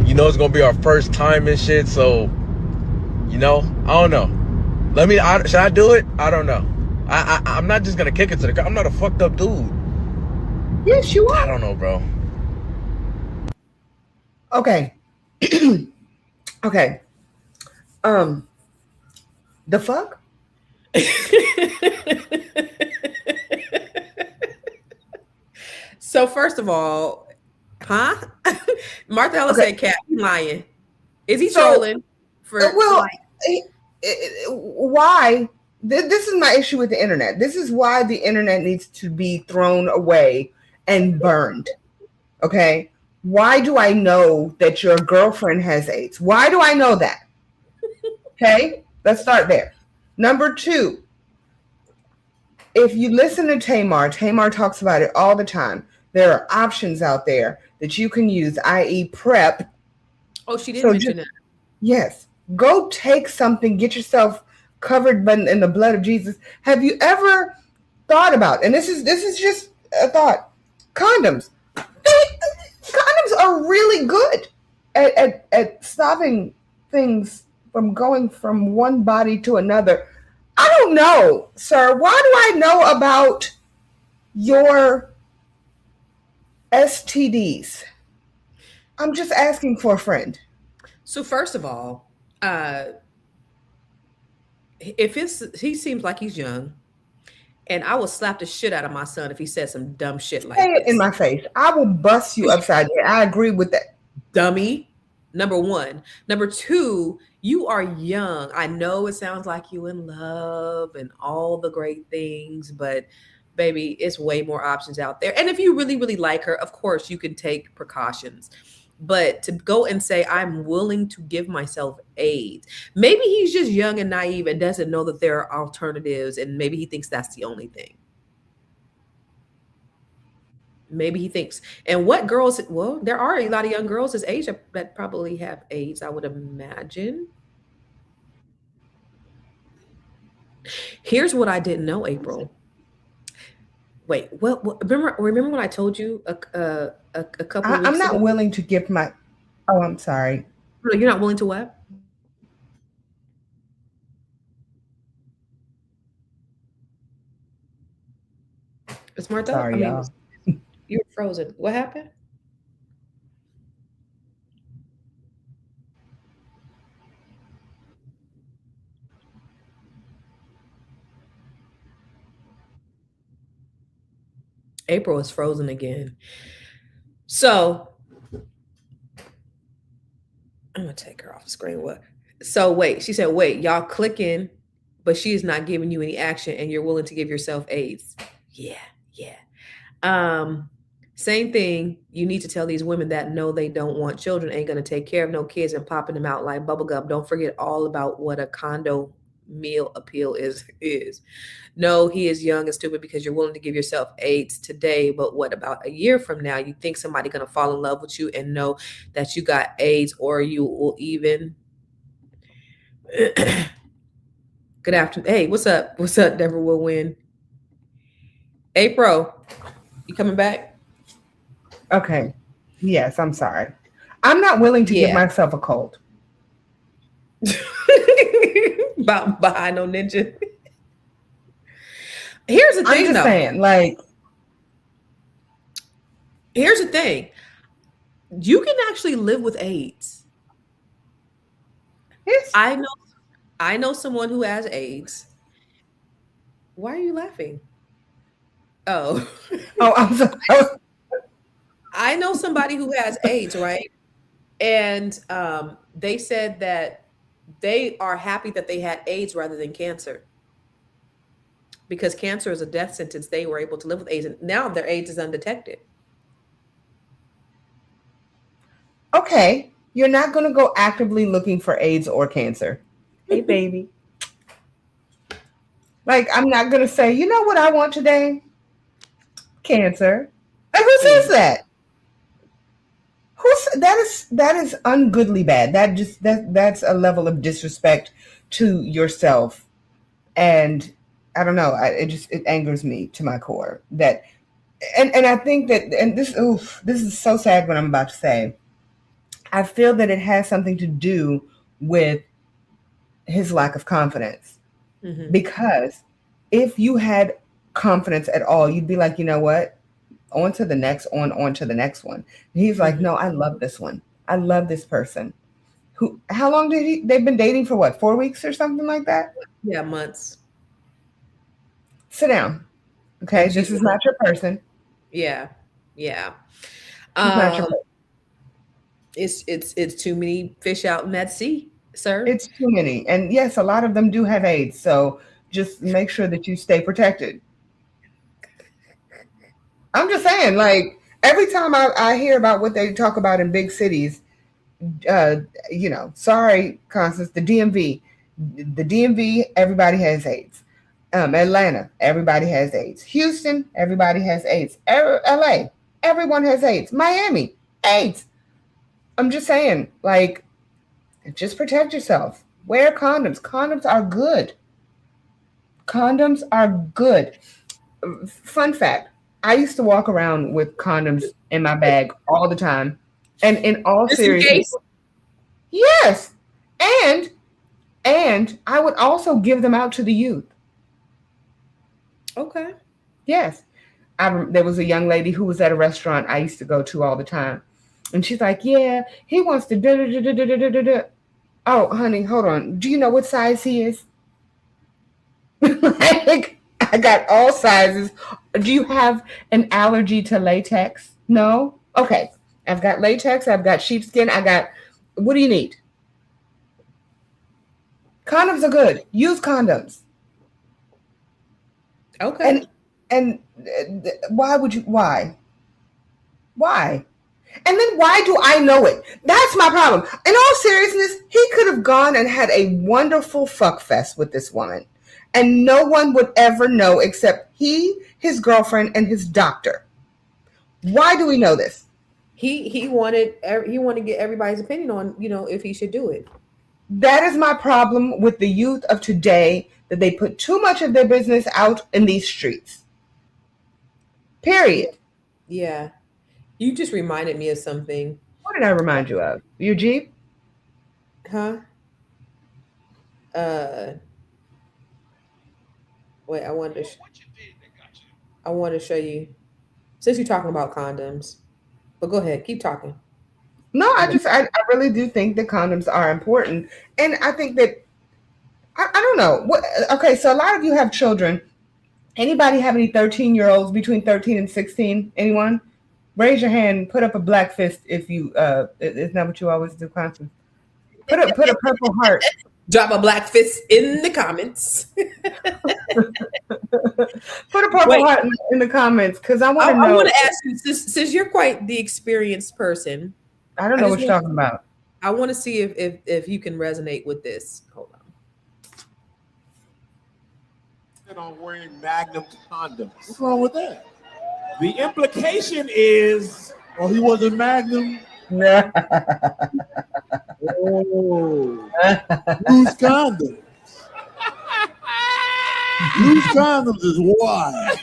You know, it's gonna be our first time and shit. So, you know, I don't know. Should I do it? I don't know. I'm not just gonna kick it to the ground. I'm not a fucked up dude. Yes, you are. I don't know, bro. Okay. Okay. The fuck? So first of all, huh? Martha Ella said, "Cat, you lying? Is he trolling?" Why? This is my issue with the internet. This is why the internet needs to be thrown away and burned. Okay? Why do I know that your girlfriend has AIDS? Why do I know that? Okay? Let's start there. Number 2, if you listen to Tamar talks about it all the time. There are options out there that you can use, i.e. PrEP. Oh, she didn't mention that. Yes. Go take something, get yourself covered in the blood of Jesus. Have you ever thought about, and this is just a thought, condoms. Condoms are really good at stopping things from going from one body to another. I don't know, sir. Why do I know about your STDs? I'm just asking for a friend. So first of all, he seems like he's young, and I will slap the shit out of my son if he says some dumb shit like Say it this. in my face. I will bust you upside the head. I agree with that. Dummy. Number 1. Number 2, you are young. I know it sounds like you in love and all the great things, but baby, it's way more options out there. And if you really, really like her, of course you can take precautions. But to go and say, I'm willing to give myself AIDS, maybe he's just young and naive and doesn't know that there are alternatives, and maybe he thinks that's the only thing. Maybe he thinks. And what girls, well, there are a lot of young girls his age that probably have AIDS, I would imagine. Here's what I didn't know, April. Wait, what remember when I told you a couple of weeks I'm not ago? willing to give my. Oh, I'm sorry. You're not willing to what? It's Martha. Sorry, y'all. You were frozen. What happened? April is frozen again. So I'm gonna take her off the screen. What? So wait, she said, wait, y'all clicking, but she is not giving you any action, and you're willing to give yourself AIDS. Yeah, yeah. Same thing. You need to tell these women that no, they don't want children, ain't gonna take care of no kids, and popping them out like bubblegum. Don't forget all about what a condo meal appeal is. No, he is young and stupid because you're willing to give yourself AIDS today, but what about a year from now? You think somebody gonna fall in love with you and know that you got AIDS, or you will even Good afternoon. Hey, what's up? What's up, Deborah will win. April, you coming back? Okay. Yes, I'm sorry. I'm not willing to give Yeah. myself a cold. Behind no ninja. Here's the I'm thing, just though. saying, like, Here's the thing. You can actually live with AIDS. it's, I know. I know someone who has AIDS. Why are you laughing? Oh, oh, I'm sorry. I know somebody who has AIDS, right? And they said that they are happy that they had AIDS rather than cancer because cancer is a death sentence. They were able to live with AIDS, and now their AIDS is undetected. Okay. You're not going to go actively looking for AIDS or cancer. Hey, baby. Like, I'm not going to say, you know what I want today? Cancer. And who says Mhm. that? That is ungoodly bad. That's a level of disrespect to yourself, and I don't know. It angers me to my core that, and I think that, and this is so sad what I'm about to say. I feel that it has something to do with his lack of confidence, Mhm. because if you had confidence at all, you'd be like, you know what, on to the next, on to the next one. And he's like, Mhm. no, I love this one. I love this person. Who? How long they've been dating for? What, 4 weeks or something like that? Yeah, months. Sit down. Okay, And this she's is not your person. yeah, yeah. This is not your Um, person. it's too many fish out in that sea, sir. It's too many. And yes, a lot of them do have AIDS. So just make sure that you stay protected. I'm just saying, like, every time I hear about what they talk about in big cities, uh, sorry, Constance, the DMV, everybody has AIDS. Atlanta, everybody has AIDS. Houston, everybody has AIDS. LA, everyone has AIDS. Miami, AIDS. I'm just saying, like, just protect yourself. Wear condoms. Condoms are good. Condoms are good. Fun fact, I used to walk around with condoms in my bag all the time. And in all Just in seriousness, case. yes. And I would also give them out to the youth. Okay. Yes. There was a young lady who was at a restaurant I used to go to all the time. And she's like, yeah, he wants to da da da da da da da da. Oh, honey, hold on. Do you know what size he is? Like, I got all sizes. Do you have an allergy to latex? No? Okay. I've got latex. I've got sheepskin. What do you need? Condoms are good. Use condoms. Okay. And why? Why? And then why do I know it? That's my problem. In all seriousness, he could have gone and had a wonderful fuck fest with this woman. And no one would ever know except he, his girlfriend, and his doctor. Why do we know this? He wanted to get everybody's opinion on if he should do it. That is my problem with the youth of today, that they put too much of their business out in these streets. Yeah. Period. Yeah. You just reminded me of something. What did I remind you of? Your Jeep? Huh? Uh Wait, I wanted to show you since you're talking about condoms. But go ahead, keep talking. No, I really do think that condoms are important. And I think that, I don't know. Okay, so a lot of you have children. Anybody have any 13-year-olds between 13 and 16? Anyone? Raise your hand, put up a black fist if you, isn't that what you always do, Constance? Put a purple heart. Drop a black fist in the comments. Put a purple Wait, heart in the comments, because I want I to know. want to ask you, since you're quite the experienced person, I don't I know just what you're talking about. I want to see if you can resonate with this. Hold on. On wearing Magnum condoms. What's wrong with that? The implication is, oh, he wasn't Magnum. Oh, who's condoms? Loose condoms is wild.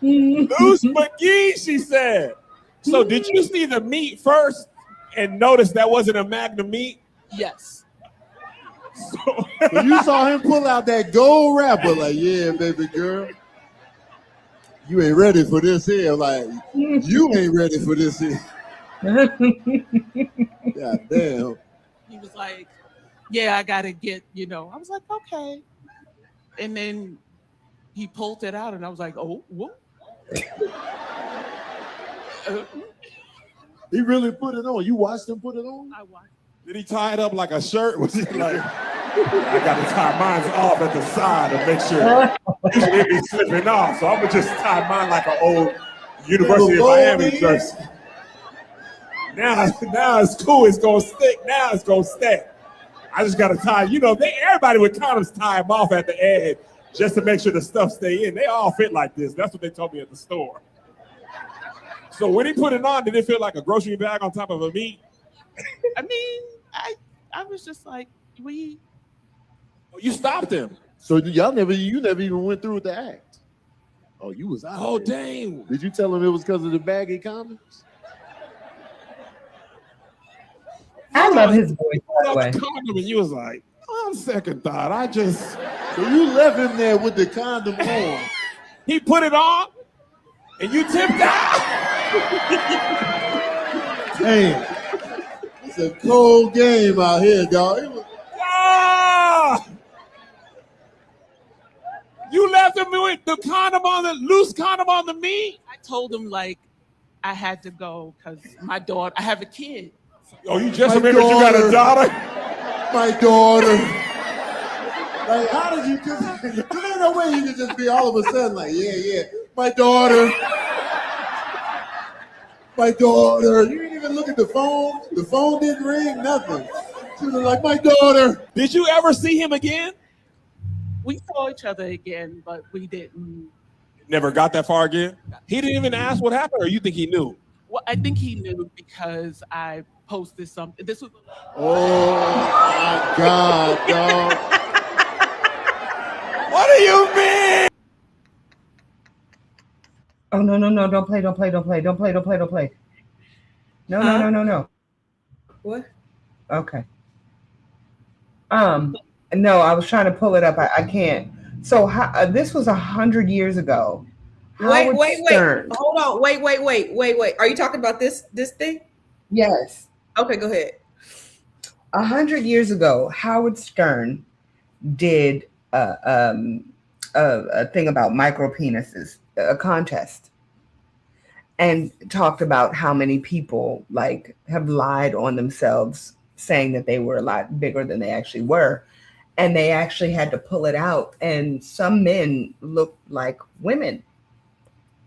Loose McGee, she said. So did you see the meat first and notice that wasn't a Magnum meat? Yes. So you saw him pull out that gold wrapper, like, yeah, baby girl. You ain't ready for this here. Like, you ain't ready for this here. God damn. He was like, yeah, I gotta get, I was like, okay. And then he pulled it out and I was like, oh, what? He really put it on. You watched him put it on? I watched. Did he tie it up like a shirt? Was he like, I got to tie mine off at the side to make sure it be slipping off. So I'm going to just tie mine like an old University of Miami jersey. Now it's cool. It's going to stick. Now it's going to stay. I just got to tie, everybody with condoms tie them off at the edge just to make sure the stuff stay in. They all fit like this. That's what they told me at the store. So when he put it on, did it feel like a grocery bag on top of a meat? I mean, I was just like, you stopped him. So you never even went through with the act. Oh, you was out. Oh, dang. Did you tell him it was because of the baggy condoms? I love his voice, by the way. Condom, and you was like, on second thought, So you left him there with the condom on. He put it on, and you tipped out. Damn. It's a cold game out here, dog. You left him with the loose condom on the meat? I told him, like, I had to go because my daughter, I have a kid. Oh, you just remembered you got a daughter? My daughter. Like, how did you just, there's no way you could just be all of a sudden like, yeah, my daughter. My daughter. You didn't even look at the phone. The phone didn't ring, nothing. She was like, my daughter. Did you ever see him again? We saw each other again, but we didn't. Never got that far again? He didn't even ask what happened, or you think he knew? Well, I think he knew because I posted something. This was. Oh my God, dog. What do you mean? Oh, no. Don't play. No. What? Okay. No, I was trying to pull it up. I can't. So this was 100 years ago. Wait. Hold on. Wait. Are you talking about this thing? Yes. Okay, go ahead. 100 years ago, Howard Stern did a thing about micro penises, a contest, and talked about how many people like have lied on themselves, saying that they were a lot bigger than they actually were. And they actually had to pull it out. And some men looked like women,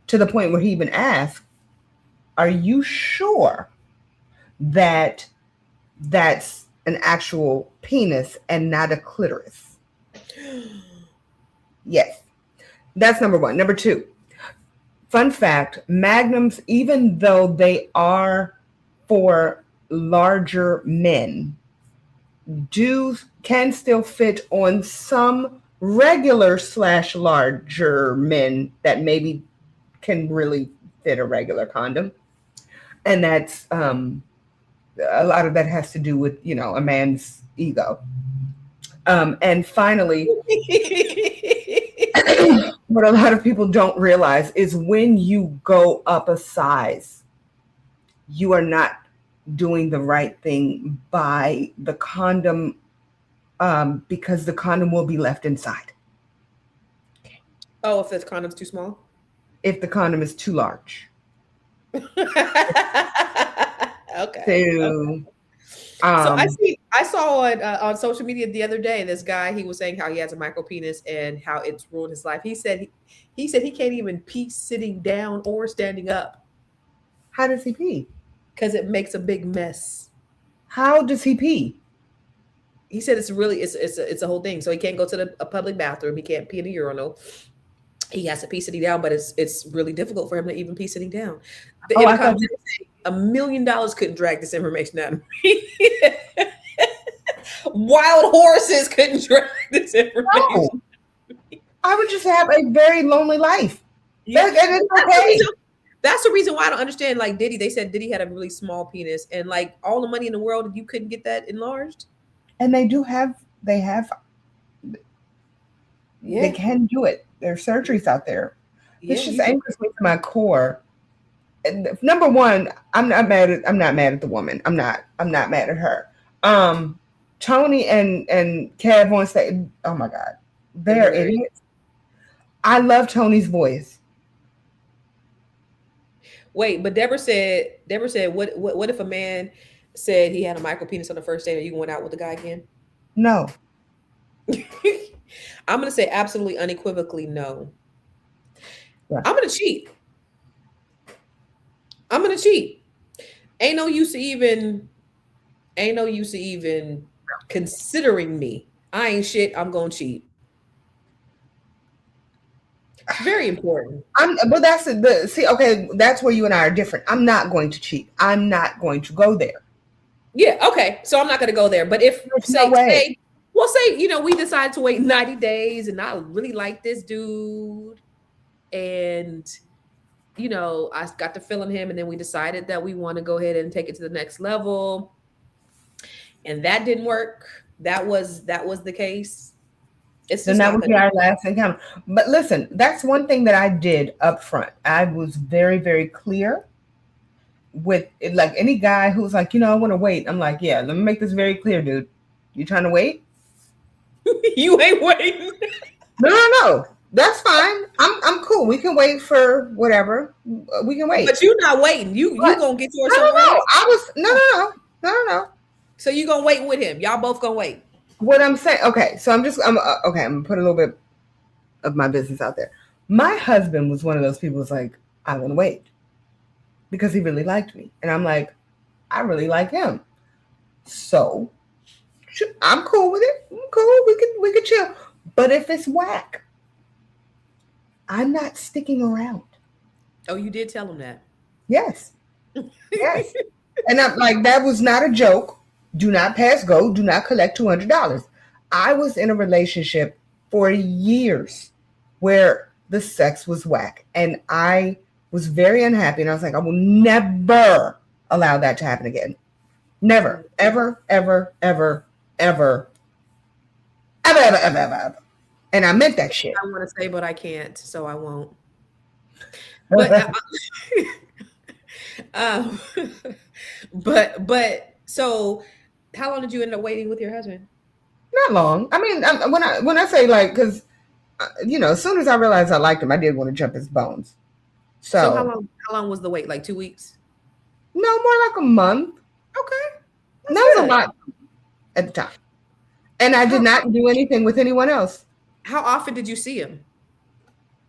to the point where he even asked, are you sure that that's an actual penis and not a clitoris? Yes. That's number one. Number two, fun fact, magnums, even though they are for larger men, can still fit on some regular / larger men that maybe can really fit a regular condom. And that's a lot of that has to do with, a man's ego. And finally, what a lot of people don't realize is when you go up a size, you are not doing the right thing by the condom, because the condom will be left inside. Oh, if the condom's too small? If the condom is too large. Okay. So I saw on social media the other day, this guy, he was saying how he has a micro penis and how it's ruined his life. He said he can't even pee sitting down or standing up. How does he pee? Because it makes a big mess. How does he pee? He said it's a whole thing. So he can't go to a public bathroom. He can't pee in a urinal. He has to pee sitting down, but it's really difficult for him to even pee sitting down. $1 million couldn't drag this information out of me. Wild horses couldn't drag this information. I would just have a very lonely life. Yeah. And it's okay. That's the reason why I don't understand. Like Diddy, they said Diddy had a really small penis, and like all the money in the world, you couldn't get that enlarged. And they can do it. There are surgeries out there. Yeah, This just angers me to my core. And number one, I'm not mad at the woman. I'm not mad at her. Tony and Kev on stage, oh my God, they're idiots. I love Tony's voice. Wait, but Deborah said, what if a man said he had a micro penis on the first date? Are you going out with the guy again? No. I'm gonna say absolutely unequivocally no. Yeah. I'm gonna cheat. Ain't no use to even considering me. I ain't shit. I'm gonna cheat. Very important. That's where you and I are different. I'm not going to cheat. I'm not going to go there. Yeah, okay. So I'm not gonna go there. But if say we decided to wait 90 days and I really like this dude, and I got to feeling him, and then we decided that we want to go ahead and take it to the next level, and that didn't work. That was the case. Then that would be our last encounter. But listen, that's one thing that I did up front. I was very, very clear with it. Like any guy who's like, I want to wait. I'm like, yeah, let me make this very clear, dude. You trying to wait? You ain't waiting. No. That's fine. I'm cool. We can wait for whatever. We can wait. But you're not waiting. You gonna get yours somewhere else. No. So you gonna wait with him? Y'all both gonna wait? What I'm saying, okay. So I'm gonna put a little bit of my business out there. My husband was one of those people who's like, I want to wait because he really liked me, and I'm like, I really like him. So I'm cool with it. I'm cool. We can chill. But if it's whack, I'm not sticking around. Oh, you did tell him that? Yes. Yes. And I'm like, that was not a joke. Do not pass go. Do not collect $200. I was in a relationship for years where the sex was whack. And I was very unhappy. And I was like, I will never allow that to happen again. Never, ever, ever, ever, ever, ever, ever, ever, ever, ever. And I meant that shit. I want to say, but I can't, so I won't. But so how long did you end up waiting with your husband? Not long. I mean, when I say like, because as soon as I realized I liked him, I did want to jump his bones. So how long was the wait? Like 2 weeks? No, more like a month. Okay, that was a lot at the time, and I did not do anything with anyone else. How often did you see him?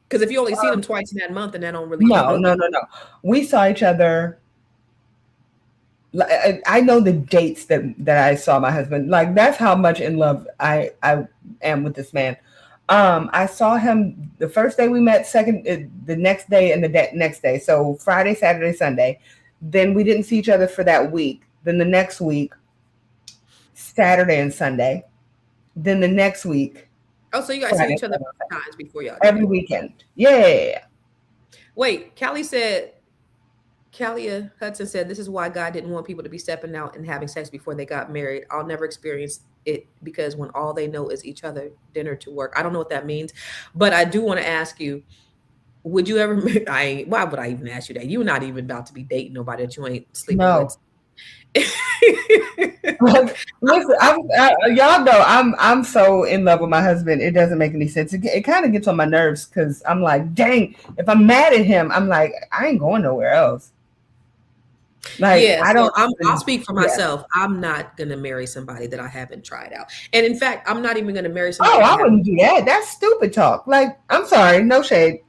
Because if you only see him twice in that month, and that don't really no. We saw each other. I know the dates that I saw my husband. Like that's how much in love I am with this man. I saw him the first day we met, the next day, and the next day. So Friday, Saturday, Sunday. Then we didn't see each other for that week. Then the next week, Saturday and Sunday. Then the next week. Oh, so you guys see each other times before y'all? Every weekend. Yeah. Wait, Callie Hudson said, this is why God didn't want people to be stepping out and having sex before they got married. I'll never experience it because when all they know is each other, dinner to work. I don't know what that means, but I do want to ask you, would you ever, why would I even ask you that? You're not even about to be dating nobody that you ain't sleeping with. Listen, y'all know I'm so in love with my husband. It doesn't make any sense. It kind of gets on my nerves because I'm like, dang, if I'm mad at him, I'm like, I ain't going nowhere else. Like, yeah, I'll speak for myself. I'm not gonna marry somebody that I haven't tried out, and in fact, I'm not even gonna marry somebody. I wouldn't do that. That's stupid talk. Like, I'm sorry, no shade,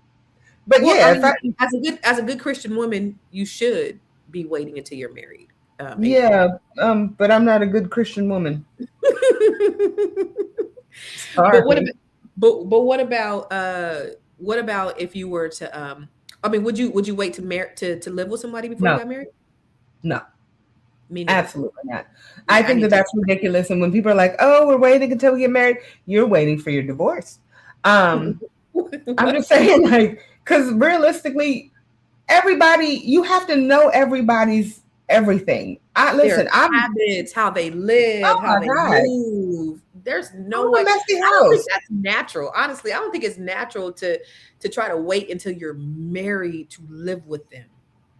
but as a good Christian woman, you should be waiting until you're married. But I'm not a good Christian woman. But what about if you were to would you wait to live with somebody before you got married? No. Absolutely not. I think that's ridiculous. And when people are like, oh, we're waiting until we get married, you're waiting for your divorce. I'm just saying, like, because realistically, everybody, you have to know everybody's everything. Their I'm, habits, how they live, oh how my they God, move. There's I no have a way. messy I don't think house. that's natural. Honestly, I don't think it's natural to try to wait until you're married to live with them.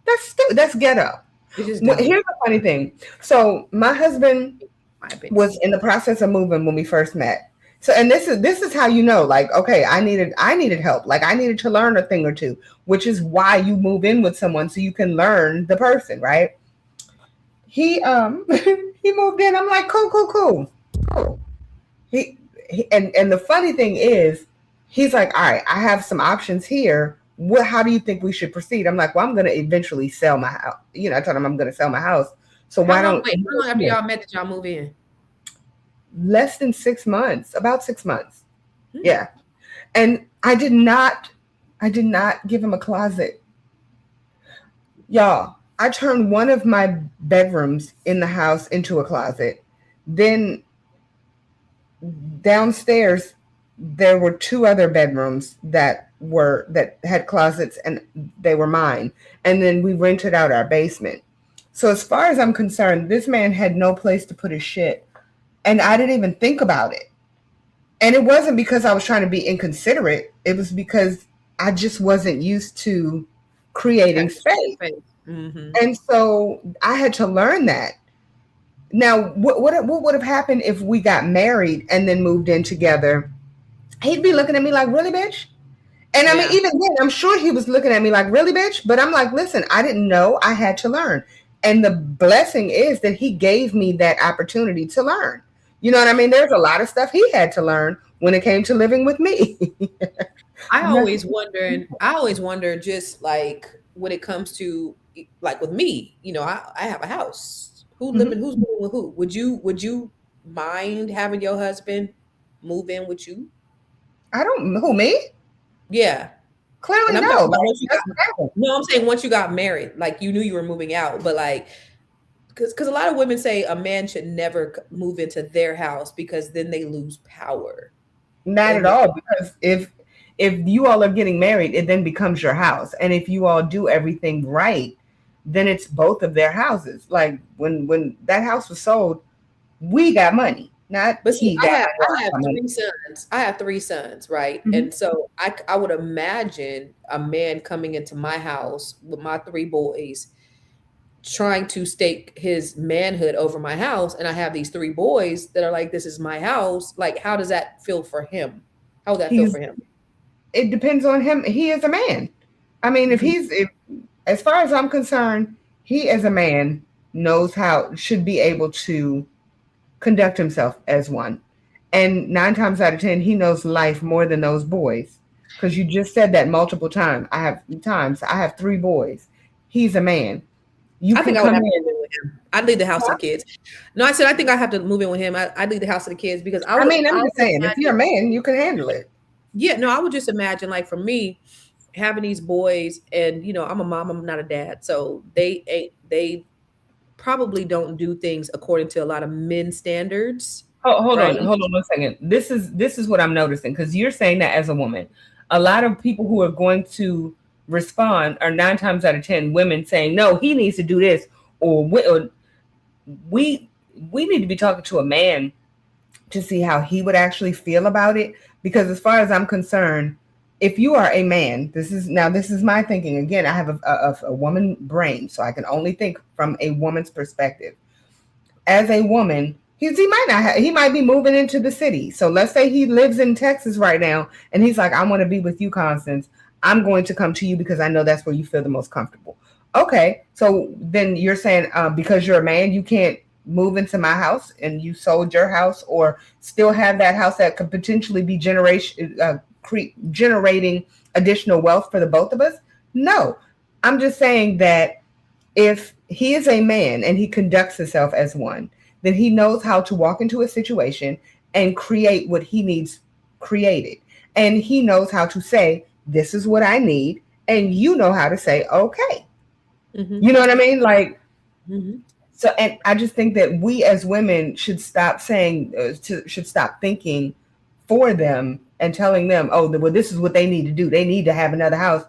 That's stupid. That's ghetto. It's just Well, dumb, here's the funny thing. So my husband in my opinion. was in the process of moving when we first met. So, and this is how you know, like, okay, I needed help. Like, I needed to learn a thing or two, which is why you move in with someone so you can learn the person, right? He he moved in. I'm like, cool, cool, cool, cool. And the funny thing is, he's like, all right, I have some options here. How do you think we should proceed? I'm like, well, I'm going to eventually sell my house. I told him I'm going to sell my house. So How why long? don't Wait, how long after y'all met did y'all move in? less than 6 months, about 6 months. Hmm. Yeah. And I did not give him a closet. Y'all, I turned one of my bedrooms in the house into a closet. Then downstairs there were two other bedrooms that had closets, and they were mine. And then we rented out our basement. So as far as I'm concerned, this man had no place to put his shit, and I didn't even think about it. And it wasn't because I was trying to be inconsiderate. It was because I just wasn't used to creating space. Mm-hmm. And so I had to learn that. Now, what would have happened if we got married and then moved in together? He'd be looking at me like, really, bitch? And I mean, even then, I'm sure he was looking at me like, really, bitch? But I'm like, listen, I didn't know. I had to learn. And the blessing is that he gave me that opportunity to learn. You know what I mean? There's a lot of stuff he had to learn when it came to living with me. I always wonder, just like when it comes to, like with me, I have a house. Who's living with who? Would you mind having your husband move in with you? Who, me? Yeah. Clearly, And I'm no. talking about Like, once you got, no, I'm saying once you got married, like you knew you were moving out, but like, because a lot of women say a man should never move into their house because then they lose power. not at And all. Because if you all are getting married, it then becomes your house. And if you all do everything right, then it's both of their houses. Like when that house was sold, we got money, not But see, he I got have I have money. three sons. I have three sons, right? Mhm. And so I would imagine a man coming into my house with my three boys, trying to stake his manhood over my house, and I have these three boys that are like, "This is my house." Like, how does that feel for him? How would that feel He's for him? It depends on him. He is a man. I mean, Mhm. if as far as I'm concerned, he as a man knows how should be able to conduct himself as one. And 9 times out of 10, he knows life more than those boys. Because you just said that multiple times. I have three boys. He's a man. You I can think I would come have to in. move in with him. I'd leave the house to the kids. No, I said I think I have to move in with him. I'd leave the house to the kids because I mean, I'm I just would saying, if you're a imagine. man, you can handle it. Yeah, no, I would just imagine, like, for me, having these boys, and I'm a mom, I'm not a dad, so they probably don't do things according to a lot of men standards, right? Hold on 1 second. This is what I'm noticing because you're saying that as a woman. A lot of people who are going to respond are 9 times out of 10 women saying, "No, he needs to do this," or we we need to be talking to a man to see how he would actually feel about it. Because as far as I'm concerned, if you are a man, this is my thinking. Again, I have a woman brain, so I can only think from a woman's perspective. As a woman, he might be moving into the city. So let's say he lives in Texas right now, and he's like, I want to be with you, Constance. I'm going to come to you because I know that's where you feel the most comfortable. Okay, so then you're saying because you're a man, you can't move into my house, and you sold your house, or still have that house that could potentially be generating additional wealth for the both of us. No, I'm just saying that if he is a man and he conducts himself as one, then he knows how to walk into a situation and create what he needs created. And he knows how to say, this is what I need. And you know how to say, okay. Hmm. You know what I mean? Like, Hmm. so, and I just think that we as women should stop saying, should stop thinking for them and telling them, oh, well, this is what they need to do. They need to have another house.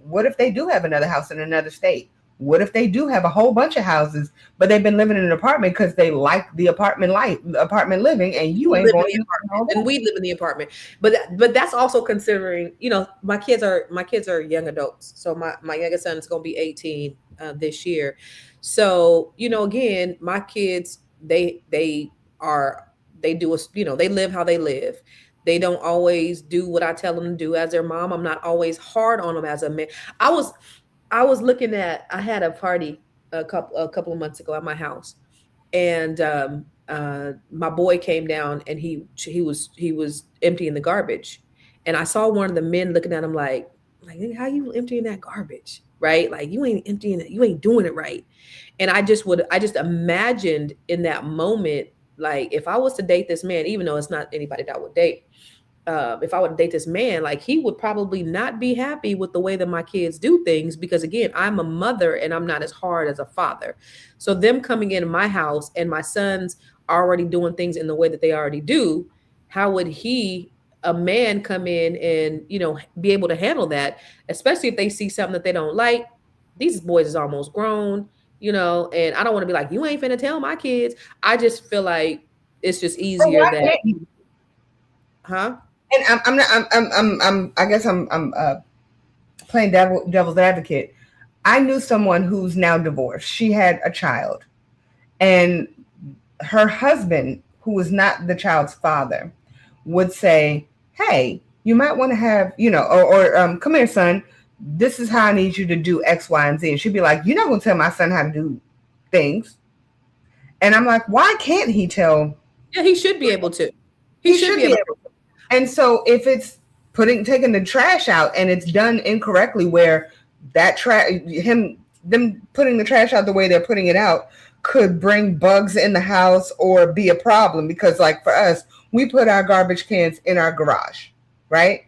What if they do have another house in another state? What if they do have a whole bunch of houses, but they've been living in an apartment because they like the apartment living, and you ain't going to and we live in the apartment. But that's also considering, my kids are young adults. So my youngest son is going to be 18 this year. So again, my kids they do they live how they live. They don't always do what I tell them to do as their mom. I'm not always hard on them as a man. I was I had a party a couple of months ago at my house, and my boy came down, and he was emptying the garbage, and I saw one of the men looking at him like, how you emptying that garbage, right? Like, you ain't emptying it, you ain't doing it right. And I just imagined in that moment, like, if I was to date this man, even though it's not anybody that I would date, if I would date this man, like, he would probably not be happy with the way that my kids do things, because again, I'm a mother and I'm not as hard as a father. So them coming in my house and my sons already doing things in the way that they already do, how would a man, come in and be able to handle that, especially if they see something that they don't like? These boys is almost grown, and I don't want to be like, you ain't finna tell my kids. I just feel like it's just easier that, huh? And I'm not. I guess I'm playing devil's advocate. I knew someone who's now divorced. She had a child, and her husband, who was not the child's father, would say, "Hey, you might want to have, or come here, son. This is how I need you to do X, Y, and Z." And she'd be like, "You're not going to tell my son how to do things." And I'm like, "Why can't he tell?" Yeah, he should be able to. He should be able to. And so if it's taking the trash out and it's done incorrectly, where that them putting the trash out the way they're putting it out could bring bugs in the house or be a problem, because, like, for us, we put our garbage cans in our garage, right?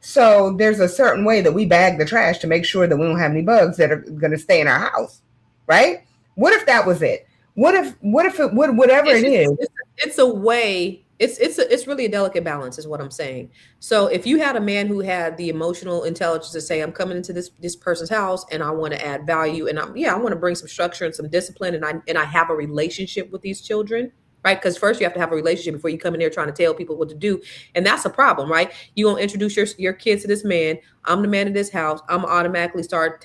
So there's a certain way that we bag the trash to make sure that we don't have any bugs that are going to stay in our house, right? What if that was it? What if whatever it is? It's a way. It's really a delicate balance, is what I'm saying. So if you had a man who had the emotional intelligence to say, I'm coming into this person's house and I want to add value, and I want to bring some structure and some discipline, and I have a relationship with these children, right? Because first you have to have a relationship before you come in there trying to tell people what to do, and that's a problem, right? You gonna introduce your kids to this man. I'm the man of this house. I'm automatically start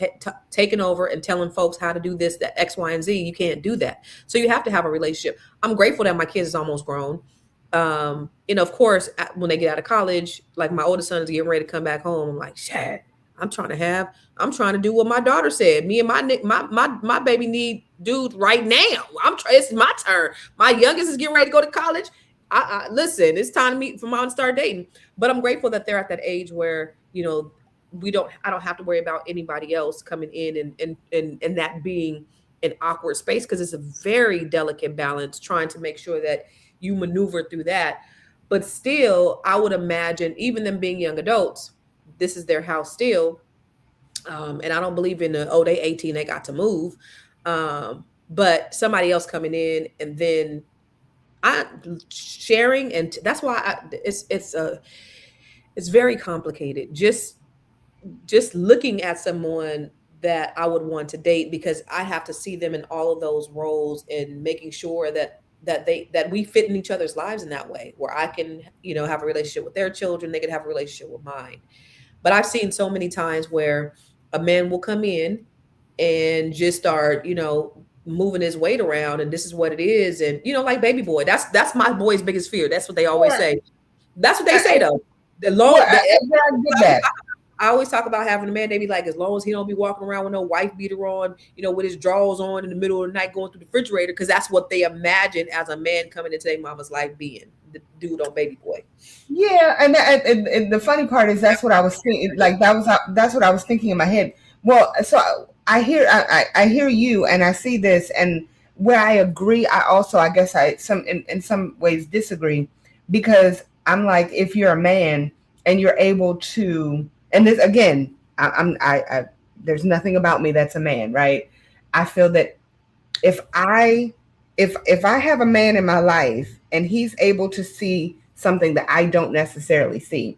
taking over and telling folks how to do this, that X, Y, and Z. You can't do that. So you have to have a relationship. I'm grateful that my kids is almost grown. Of course, when they get out of college, like my oldest son is getting ready to come back home, I'm like, shit, I'm trying to do what my daughter said. Me and my baby need dude right now. It's my turn. My youngest is getting ready to go to college. I listen, it's time to meet for mom to start dating. But I'm grateful that they're at that age where, I don't have to worry about anybody else coming in and that being an awkward space, because it's a very delicate balance trying to make sure that you maneuver through that. But still, I would imagine, even them being young adults, this is their house still. And I don't believe in they 18, they got to move. But somebody else coming in, and then sharing, and that's why it's very complicated. Just looking at someone that I would want to date, because I have to see them in all of those roles, and making sure that we fit in each other's lives in that way, where I can, have a relationship with their children, they can have a relationship with mine. But I've seen so many times where a man will come in and just start, moving his weight around, and this is what it is. And, like baby boy, that's my boy's biggest fear. That's what they always say. That's what they say though. I always talk about having a man. They be like, as long as he don't be walking around with no wife beater on, with his drawers on in the middle of the night going through the refrigerator, because that's what they imagine as a man coming into their mama's life being, the dude on baby boy. Yeah, and the funny part is that's what I was thinking. Like that's what I was thinking in my head. Well, so I hear you, and I see this, and where I agree, I guess in some ways disagree, because I'm like, if you're a man and you're able to. And this again, I there's nothing about me that's a man, right? I feel that if I have a man in my life and he's able to see something that I don't necessarily see,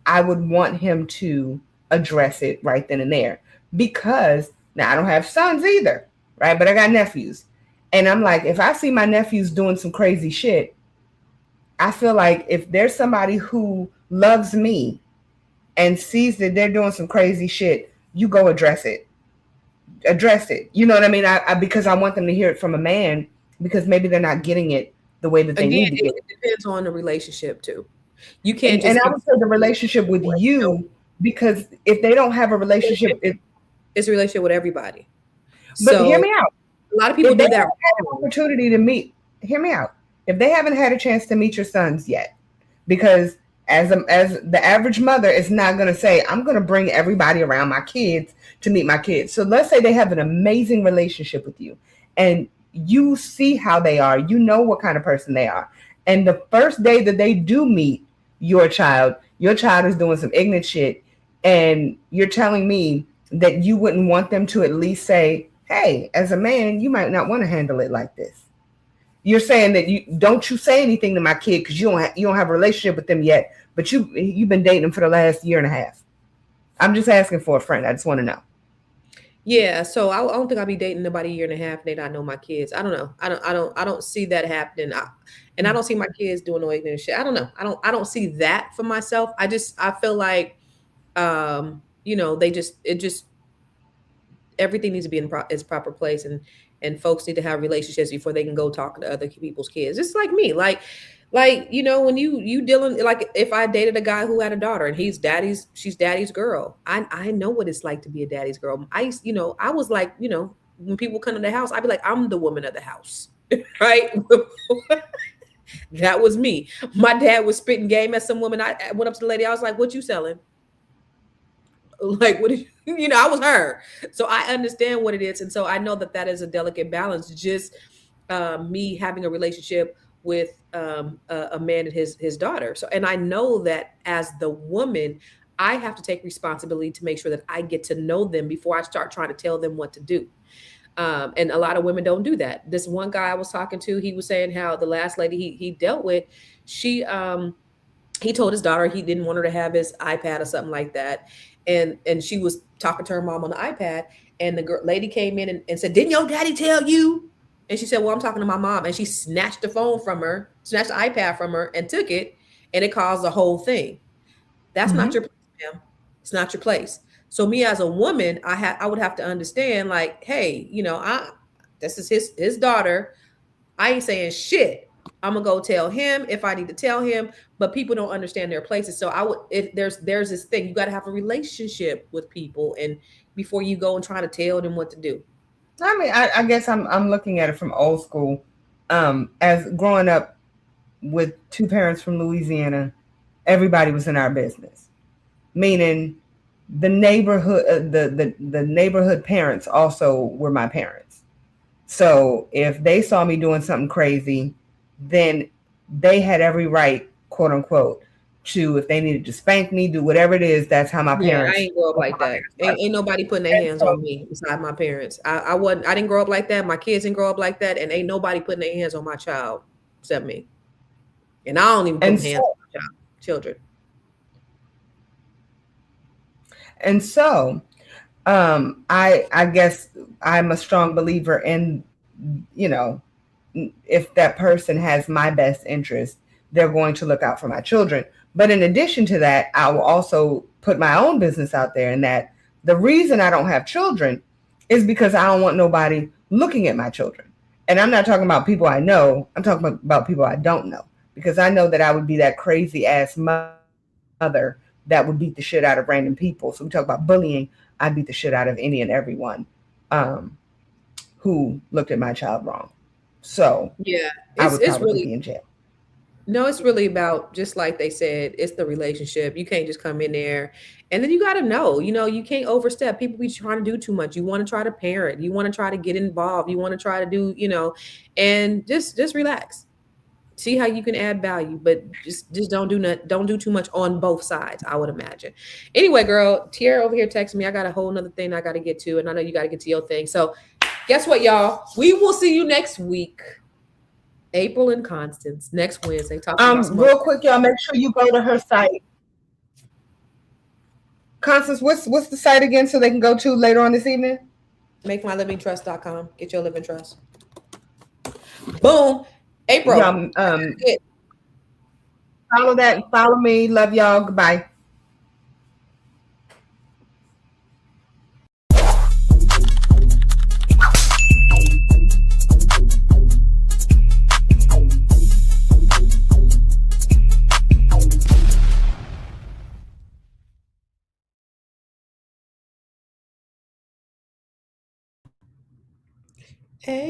I would want him to address it right then and there. Because now I don't have sons either, right? But I got nephews. And I'm like, if I see my nephews doing some crazy shit, I feel like if there's somebody who loves me and sees that they're doing some crazy shit, you go address it. Address it. You know what I mean? Because I want them to hear it from a man, because maybe they're not getting it the way that they Again, need to get it. it depends on the relationship too. You can't And just I would say the relationship with you, because if they don't have a relationship, it's a relationship with everybody. but hear So me out. a lot of people If they do that haven't had an wrong. opportunity to meet, hear me out. If they haven't had a chance to meet your sons yet, because as the average mother is not going to say, I'm going to bring everybody around my kids to meet my kids. So let's say they have an amazing relationship with you, and you see how they are, you know what kind of person they are. And the first day that they do meet your child is doing some ignorant shit, and you're telling me that you wouldn't want them to at least say, hey, as a man, you might not want to handle it like this. You're saying that you say anything to my kid because you don't have a relationship with them yet, but you've been dating them for the last year and a half. I'm just asking for a friend. I just want to know. Yeah, so I don't think I'll be dating nobody a year and a half and they not know my kids. I don't know. I don't see that happening. And I don't see my kids doing no ignorant shit. I don't know. I don't see that for myself. I feel like they just everything needs to be in its proper place, and folks need to have relationships before they can go talk to other people's kids. It's like me, when you dealing, like if I dated a guy who had a daughter and she's daddy's girl, I know what it's like to be a daddy's girl. I was like, when people come to the house, I'd be like, I'm the woman of the house. Right. That was me. My dad was spitting game at some woman. I went up to the lady, I was like, what you selling? Like, what did I was her. So I understand what it is. And so I know that is a delicate balance. Just me having a relationship with a man and his daughter. So, and I know that as the woman, I have to take responsibility to make sure that I get to know them before I start trying to tell them what to do. And a lot of women don't do that. This one guy I was talking to, he was saying how the last lady he dealt with, he told his daughter he didn't want her to have his iPad or something like that. And she was talking to her mom on the iPad, and the lady came in and said, didn't your daddy tell you? And she said, well, I'm talking to my mom. And she snatched the iPad from her and took it, and it caused the whole thing. That's not your place, ma'am. It's not your place. So me as a woman, I would have to understand, like, hey, this is his daughter. I ain't saying shit. I'm gonna go tell him if I need to tell him, but people don't understand their places. So there's this thing, you got to have a relationship with people, and before you go and try to tell them what to do. I mean, I guess I'm looking at it from old school. As growing up with two parents from Louisiana, everybody was in our business, meaning the neighborhood, the neighborhood parents also were my parents. So if they saw me doing something crazy, then they had every right, quote unquote, to, if they needed to spank me, do whatever it is. That's how my parents. I ain't grow up like that. Ain't nobody putting their hands on me besides my parents. I didn't grow up like that. My kids didn't grow up like that, and ain't nobody putting their hands on my child except me. And I don't even put hands on my children. And so, I guess I'm a strong believer in, if that person has my best interest, they're going to look out for my children. But in addition to that, I will also put my own business out there, in that the reason I don't have children is because I don't want nobody looking at my children. And I'm not talking about people I know. I'm talking about people I don't know, because I know that I would be that crazy ass mother that would beat the shit out of random people. So we talk about bullying. I'd beat the shit out of any and everyone who looked at my child wrong. So yeah, I would probably be in jail. No, it's really about, just like they said, it's the relationship. You can't just come in there, and then you got to know, you can't overstep. People be trying to do too much. You want to try to parent. You want to try to get involved. You want to try to do, and just relax. See how you can add value, but just don't do too much on both sides, I would imagine. Anyway, girl, Tierra over here texting me. I got a whole nother thing I got to get to, and I know you got to get to your thing. So guess what, y'all? We will see you next week. April and Constance next Wednesday. Talking about smoke. Real quick, y'all, make sure you go to her site. Constance, what's the site again so they can go to later on this evening? MakeMyLivingTrust.com. Get your living trust. Boom. April. Follow that. Follow me. Love y'all. Goodbye. Hey.